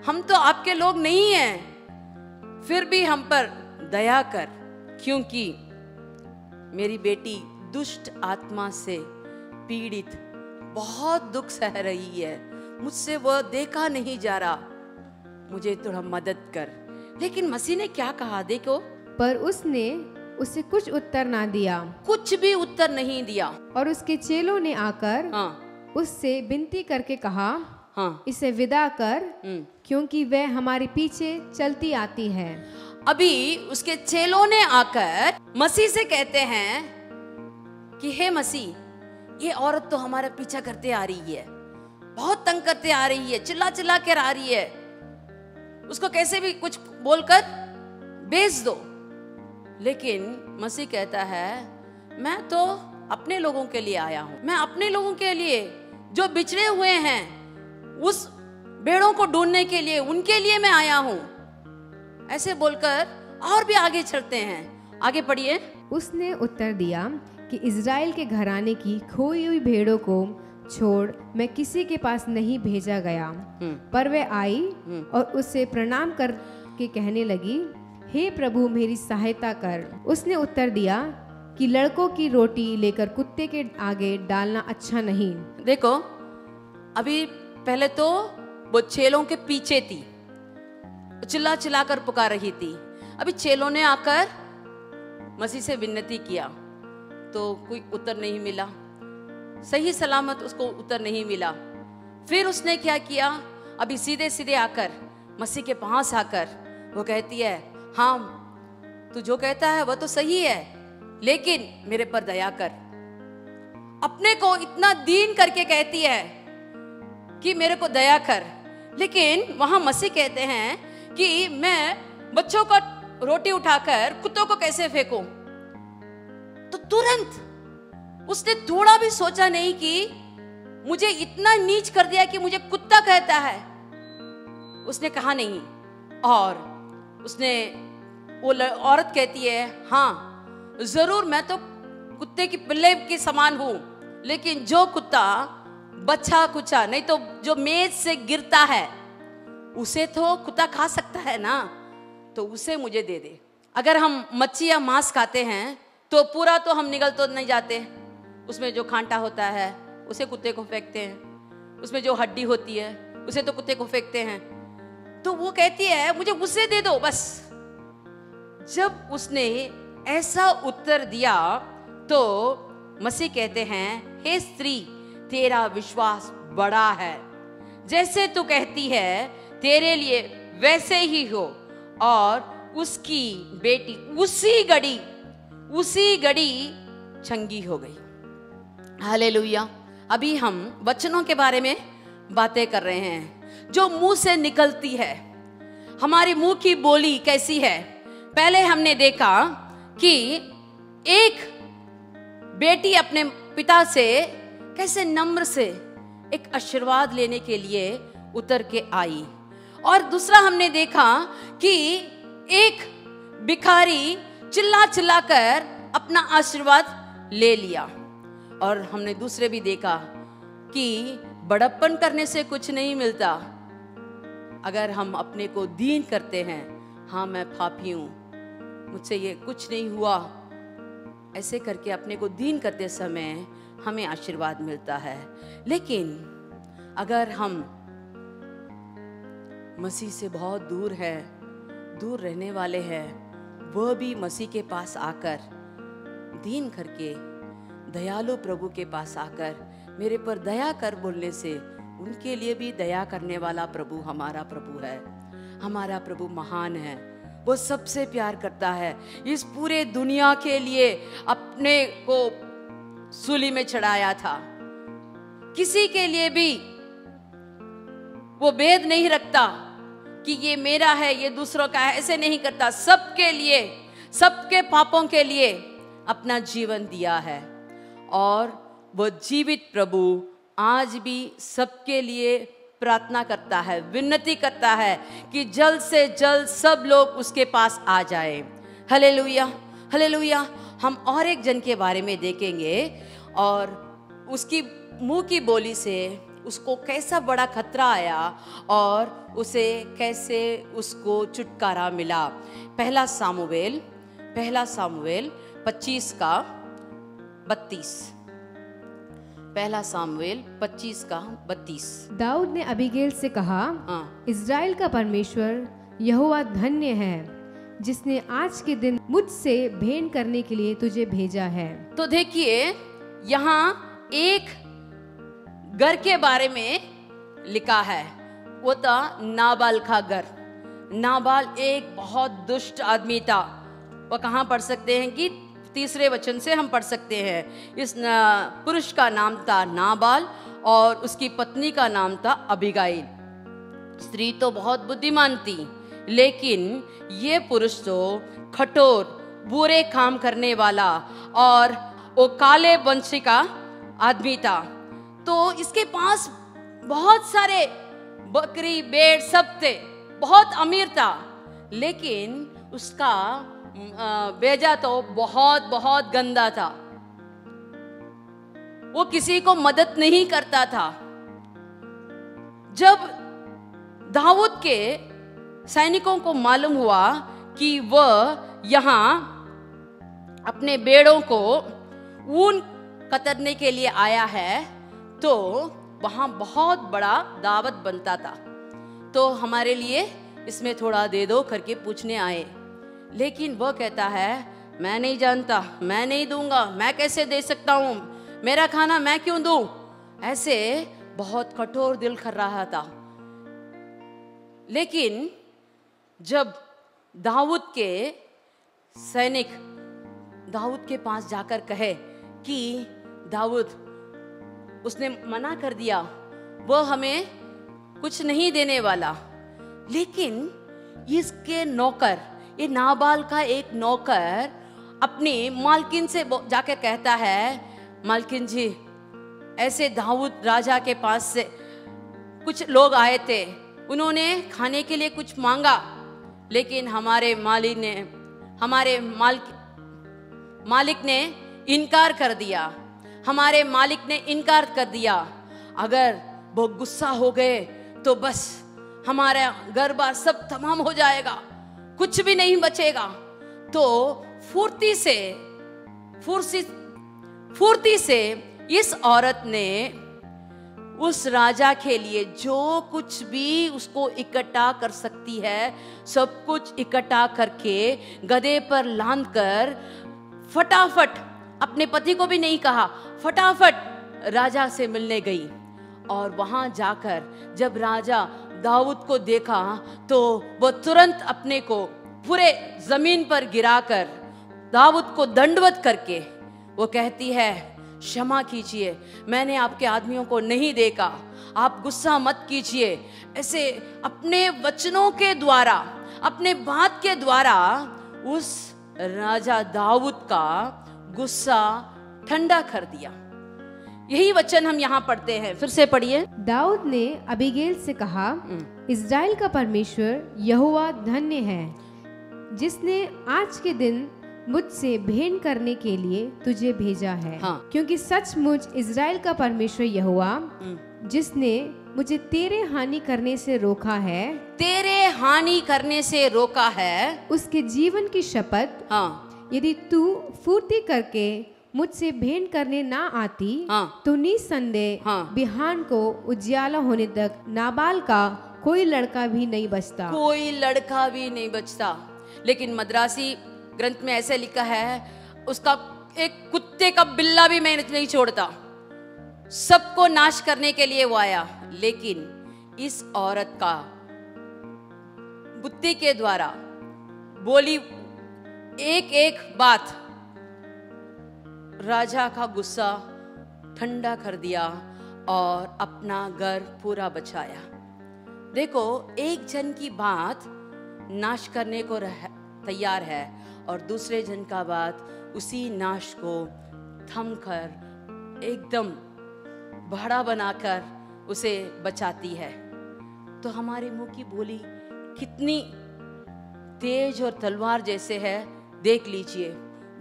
हम तो आपके लोग नहीं हैं, फिर भी हम पर दया कर, क्योंकि मेरी बेटी दुष्ट आत्मा से पीड़ित बहुत दुख सह रही है, मुझसे वो देखा नहीं जा रहा, मुझे थोड़ा मदद कर। लेकिन मसीह ने क्या कहा देखो, पर उसने उसे कुछ उत्तर ना दिया, कुछ भी उत्तर नहीं दिया। और उसके चेलों ने आकर हाँ, उससे विनती करके कहा, हाँ, इसे विदा कर, क्योंकि वह हमारे पीछे चलती आती है। अभी उसके चेलों ने आकर मसीह से कहते हैं कि हे मसीह, ये औरत तो हमारा पीछा करते आ रही है, बहुत तंग करते आ रही है, चिल्ला चिल्ला कर आ रही है, उसको कैसे भी कुछ बोलकर भेज दो। लेकिन मसीह कहता है, मैं तो अपने लोगों के लिए आया हूं, मैं अपने लोगों के लिए जो बिछड़े हुए हैं, उस भेड़ों को ढूंढने के लिए, उनके लिए मैं आया हूं। ऐसे बोलकर और भी आगे चलते हैं। आगे पढ़िए। उसने उत्तर दिया कि इज़राइल के घराने की खोई हुई भेड़ों को छोड़ मैं किसी के पास नहीं भेजा गया। पर वह आई और उससे प्रणाम करके कहने लगी, हे प्रभु, मेरी सहायता कर। उसने उत्तर दिया कि लड़कों की रोटी लेकर कुत्ते के आगे डालना अच्छा नहीं। देखो, अभी पहले तो वो चेलों के पीछे थी, चिल्ला चिल्ला कर पुकार रही थी। अभी चेलों ने आकर मसीह से विनती किया तो कोई उत्तर नहीं मिला, सही सलामत उसको उत्तर नहीं मिला। फिर उसने क्या किया, अभी सीधे सीधे आकर मसीह के पास आकर वो कहती है, हाँ, तू जो कहता है वह तो सही है, लेकिन मेरे पर दया कर। अपने को इतना दीन करके कहती है कि मेरे को दया कर। लेकिन वहां मसीह कहते हैं कि मैं बच्चों का रोटी उठाकर कुत्तों को कैसे फेंकूं। तो तुरंत उसने थोड़ा भी सोचा नहीं कि मुझे इतना नीच कर दिया कि मुझे कुत्ता कहता है। उसने कहा नहीं। और उसने, वो औरत कहती है, हाँ जरूर मैं तो कुत्ते की पिल्ले के समान हूं, लेकिन जो कुत्ता बच्चा कुचा नहीं तो जो मेज से गिरता है उसे तो कुत्ता खा सकता है ना, तो उसे मुझे दे दे। अगर हम मच्छी या मांस खाते हैं तो पूरा तो हम निगल तो नहीं जाते, उसमें जो कांटा होता है उसे कुत्ते को फेंकते हैं, उसमें जो हड्डी होती है उसे तो कुत्ते को फेंकते हैं। तो वो कहती है मुझे उसे दे दो बस, जब उसने ऐसा उत्तर दिया तो मसीह कहते हैं, हे स्त्री, तेरा विश्वास बड़ा है, जैसे तू कहती है तेरे लिए वैसे ही हो। और उसकी बेटी उसी घड़ी चंगी हो गई। हालेलुया। अभी हम वचनों के बारे में बातें कर रहे हैं जो मुंह से निकलती है। हमारी मुंह की बोली कैसी है? पहले हमने देखा कि एक बेटी अपने पिता से कैसे नम्र से एक आशीर्वाद लेने के लिए उतर के आई, और दूसरा हमने देखा कि एक भिखारी चिल्ला चिल्ला कर अपना आशीर्वाद ले लिया। और हमने दूसरे भी देखा कि बड़प्पन करने से कुछ नहीं मिलता। अगर हम अपने को दीन करते हैं, हाँ मैं पापी हूं, मुझसे ये कुछ नहीं हुआ, ऐसे करके अपने को दीन करते समय हमें आशीर्वाद मिलता है। लेकिन अगर हम मसीह से बहुत दूर रहने वाले हैं, वह भी मसीह के पास आकर दीन करके, दयालु प्रभु के पास आकर मेरे पर दया कर बोलने से उनके लिए भी दया करने वाला प्रभु हमारा प्रभु है। हमारा प्रभु महान है, वो सबसे प्यार करता है। इस पूरे दुनिया के लिए अपने को सूली में चढ़ाया था। किसी के लिए भी वो भेद नहीं रखता कि ये मेरा है, ये दूसरों का है, ऐसे नहीं करता। सबके लिए, सबके पापों के लिए अपना जीवन दिया है। और वो जीवित प्रभु आज भी सबके लिए प्रार्थना करता है, विनती करता है कि जल्द से जल्द सब लोग उसके पास आ जाए। Hallelujah, hallelujah. हम और एक जन के बारे में देखेंगे और उसकी मुंह की बोली से उसको कैसा बड़ा खतरा आया और उसे कैसे उसको छुटकारा मिला। पहला सामुएल 25 का 32। पहला सामुएल 25 का 32। दाऊद ने अबीगैल से कहा, इज़राइल का परमेश्वर यहोवा धन्य है, जिसने आज के दिन मुझसे भेंट करने के लिए तुझे भेजा है। तो देखिए, यहाँ एक घर के बारे में लिखा है, वो था नाबाल का घर। नाबाल एक बहुत दुष्ट आदमी था। वो कहाँ पढ़ सकते हैं कि 3 वचन से हम पढ़ सकते हैं। इस पुरुष का नाम था नाबाल और उसकी पत्नी का नाम था अबीगाइल। स्त्री तो बहुत बुद्धिमान थी, लेकिन ये पुरुष तो कठोर, बुरे काम करने वाला और वो काले वंशी का आदमी था। तो इसके पास बहुत सारे बकरी भेड़ सब थे, बहुत अमीर था, लेकिन उसका बेजा तो बहुत बहुत गंदा था। वो किसी को मदद नहीं करता था। जब दाऊद के सैनिकों को मालूम हुआ कि वह यहाँ अपने भेड़ों को ऊन कतरने के लिए आया है, तो वहां बहुत बड़ा दावत बनता था। तो हमारे लिए इसमें थोड़ा दे दो करके पूछने आए, लेकिन वह कहता है, मैं नहीं जानता, मैं नहीं दूंगा, मैं कैसे दे सकता हूं, मेरा खाना मैं क्यों दूं। ऐसे बहुत कठोर दिल कर रहा था। लेकिन जब दाऊद के सैनिक दाऊद के पास जाकर कहे कि दाऊद, उसने मना कर दिया, वह हमें कुछ नहीं देने वाला, लेकिन इसके नौकर, ये नाबाल का एक नौकर अपनी मालकिन से जाकर कहता है, मालकिन जी, ऐसे दाऊद राजा के पास से कुछ लोग आए थे, उन्होंने खाने के लिए कुछ मांगा, लेकिन हमारे मालिक ने इनकार कर दिया। हमारे मालिक ने इनकार कर दिया। अगर वो गुस्सा हो गए तो बस हमारा घर बार सब तमाम हो जाएगा, कुछ भी नहीं बचेगा। तो फुर्ती से इस औरत ने उस राजा के लिए जो कुछ भी उसको इकट्ठा कर सकती है, सब कुछ इकट्ठा करके गधे पर लांद कर फटाफट, अपने पति को भी नहीं कहा, फटाफट राजा से मिलने गई। और वहां जाकर जब राजा दाऊद को देखा तो वो तुरंत अपने को पूरे जमीन पर गिराकर दाऊद को दंडवत करके वो कहती है, क्षमा कीजिए, मैंने आपके आदमियों को नहीं देखा, आप गुस्सा मत कीजिए। ऐसे अपने वचनों के द्वारा, अपने बात के द्वारा उस राजा दाऊद का गुस्सा ठंडा कर दिया। यही वचन हम यहाँ पढ़ते हैं, फिर से पढ़िए। दाऊद ने अबीगैल से कहा, इस्राएल का परमेश्वर यहोवा धन्य है, जिसने आज के दिन मुझसे भेंट करने के लिए तुझे भेजा है। हाँ। क्योंकि सचमुच इस्राएल का परमेश्वर यहोवा, जिसने मुझे तेरे हानि करने से रोका है, तेरे हानि करने से रोका है, उसके जीवन की शपथ, हाँ, यदि तू फुर्ती करके मुझसे भेंट करने ना आती, हाँ, तो निसंदेह हाँ, बिहान को उजियाला होने तक नाबाल का कोई लड़का भी नहीं बचता। कोई लड़का भी नहीं बचता। लेकिन मद्रासी ग्रंथ में ऐसे लिखा है, उसका एक कुत्ते का बिल्ला भी मैं नहीं छोड़ता, सबको नाश करने के लिए वो आया। लेकिन इस औरत का बुद्धि के द्वारा बोली एक एक बात राजा का गुस्सा ठंडा कर दिया और अपना घर पूरा बचाया। देखो, एक जन की बात नाश करने को तैयार है और दूसरे जन का बात उसी नाश को थम कर एकदम बड़ा बनाकर उसे बचाती है। तो हमारे मुंह की बोली कितनी तेज और तलवार जैसे है, देख लीजिए।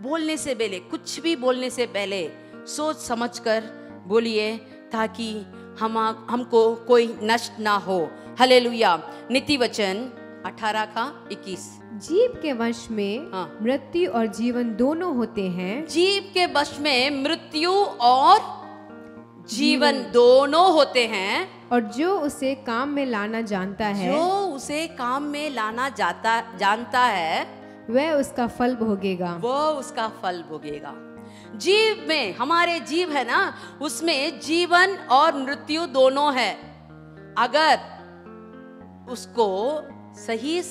बोलने से पहले, कुछ भी बोलने से पहले सोच समझकर बोलिए, ताकि हमको कोई नष्ट ना हो। हालेलुया। नीति वचन 18 का 21। जीव के वश में हाँ। मृत्यु और जीवन दोनों होते हैं। जीव के वश में मृत्यु और जीवन दोनों होते हैं, और जो उसे काम में लाना जानता है, जो उसे काम में लाना जानता है, वह उसका फल भोगेगा। वो उसका फल भोगेगा। जीव में, हमारे जीव है ना, उसमें जीवन और मृत्यु दोनों है। अगर उसको सही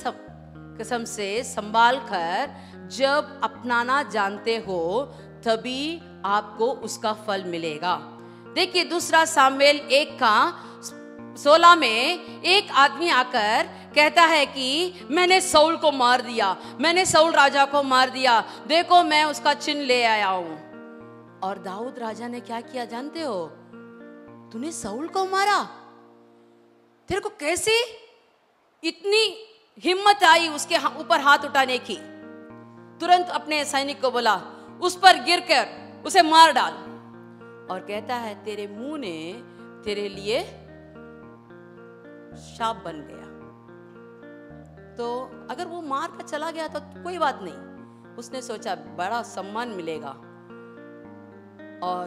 किस्म से संभाल कर जब अपनाना जानते हो, तभी आपको उसका फल मिलेगा। देखिए, दूसरा सामुएल 1:16 में एक आदमी आकर कहता है कि मैंने साउल को मार दिया, मैंने साउल राजा को मार दिया, देखो मैं उसका चिन्ह ले आया हूं। और दाऊद राजा ने क्या किया जानते हो? तूने साउल को मारा? तेरे को कैसे इतनी हिम्मत आई उसके ऊपर हाथ उठाने की? तुरंत अपने सैनिक को बोला, उस पर गिरकर उसे मार डाल। और कहता है, तेरे मुंह ने तेरे लिए शाप बन गया। तो अगर वो मार कर चला गया तो कोई बात नहीं, उसने सोचा बड़ा सम्मान मिलेगा, और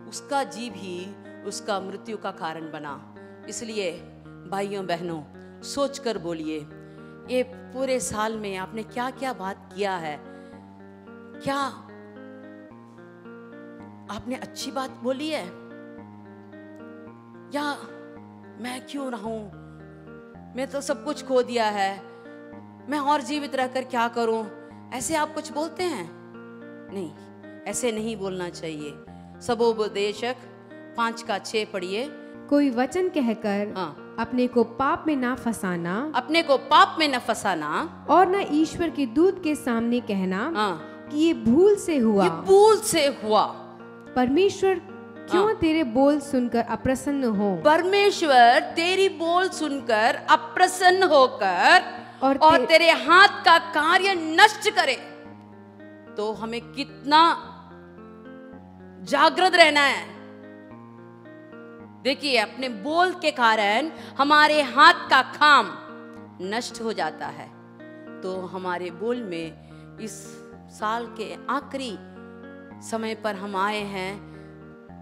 उसका जीव ही उसका मृत्यु का कारण बना। इसलिए भाइयों बहनों, सोच कर बोलिए, ये पूरे साल में आपने क्या क्या बात किया है? क्या आपने अच्छी बात बोली है? या मैं क्यों रहूं, मैं तो सब कुछ खो दिया है, मैं और जीवित रहकर क्या करूं? ऐसे आप कुछ बोलते हैं? नहीं, ऐसे नहीं बोलना चाहिए। सबोपदेशक 5:6 पढ़िए। कोई वचन कहकर हाँ। अपने को पाप में ना फंसाना, अपने को पाप में न फंसाना, और न ईश्वर के दूत के सामने कहना हाँ, कि ये भूल से हुआ। ये भूल से हुआ। परमेश्वर क्यों तेरे बोल सुनकर अप्रसन्न हो, परमेश्वर तेरी बोल सुनकर अप्रसन्न होकर और तेरे हाथ का कार्य नष्ट करे। तो हमें कितना जागृत रहना है। देखिए, अपने बोल के कारण हमारे हाथ का काम नष्ट हो जाता है। तो हमारे बोल में इस साल के आखिरी समय पर हम आए हैं,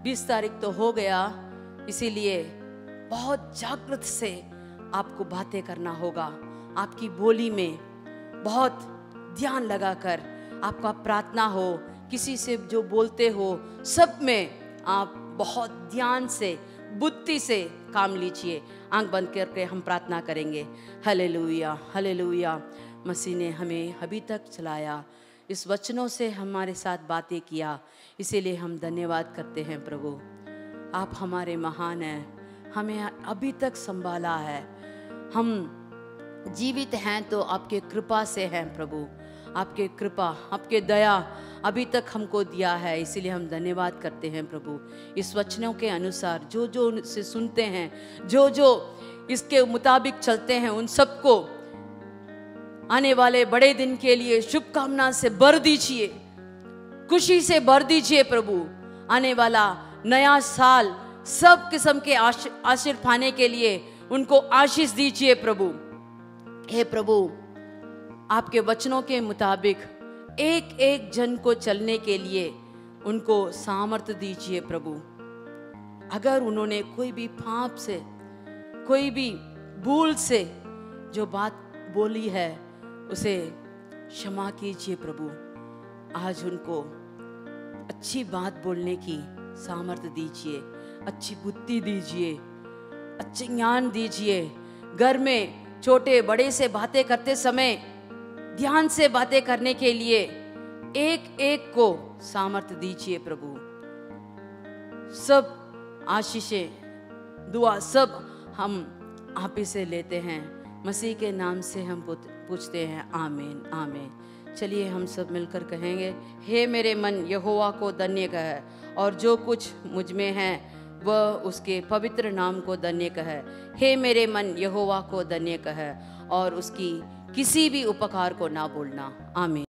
20 तारीख तो हो गया, इसीलिए बहुत जागृत से आपको बातें करना होगा। आपकी बोली में बहुत ध्यान लगाकर आपका प्रार्थना हो, किसी से जो बोलते हो सब में आप बहुत ध्यान से, बुद्धि से काम लीजिए। आंख बंद करके हम प्रार्थना करेंगे। Hallelujah, hallelujah. मसीह ने हमें अभी तक चलाया, इस वचनों से हमारे साथ बातें किया, इसीलिए हम धन्यवाद करते हैं प्रभु। आप हमारे महान हैं, हमें अभी तक संभाला है। हम जीवित हैं तो आपके कृपा से हैं प्रभु। आपके कृपा, आपके दया अभी तक हमको दिया है, इसीलिए हम धन्यवाद करते हैं प्रभु। इस वचनों के अनुसार जो जो इसे सुनते हैं, जो जो इसके मुताबिक चलते हैं, उन सबको आने वाले बड़े दिन के लिए शुभकामना से भर दीजिए, खुशी से भर दीजिए प्रभु। आने वाला नया साल सब किस्म के आशीष पाने के लिए उनको आशीष दीजिए प्रभु। हे प्रभु, आपके वचनों के मुताबिक एक एक जन को चलने के लिए उनको सामर्थ्य दीजिए प्रभु। अगर उन्होंने कोई भी पाप से, कोई भी भूल से जो बात बोली है, उसे क्षमा कीजिए प्रभु। आज उनको अच्छी बात बोलने की सामर्थ्य दीजिए, अच्छी बुद्धि दीजिए, अच्छे ज्ञान दीजिए। घर में छोटे बड़े से बातें करते समय ध्यान से बातें करने के लिए एक एक को सामर्थ्य दीजिए प्रभु। सब आशीषें, दुआ सब हम आप ही से लेते हैं। मसीह के नाम से हम पूछते हैं, आमीन, आमीन। चलिए हम सब मिलकर कहेंगे, हे मेरे मन यहोवा को धन्य कह, और जो कुछ मुझ में है वह उसके पवित्र नाम को धन्य कह। हे मेरे मन यहोवा को धन्य कह, और उसकी किसी भी उपकार को ना भूलना। आमीन।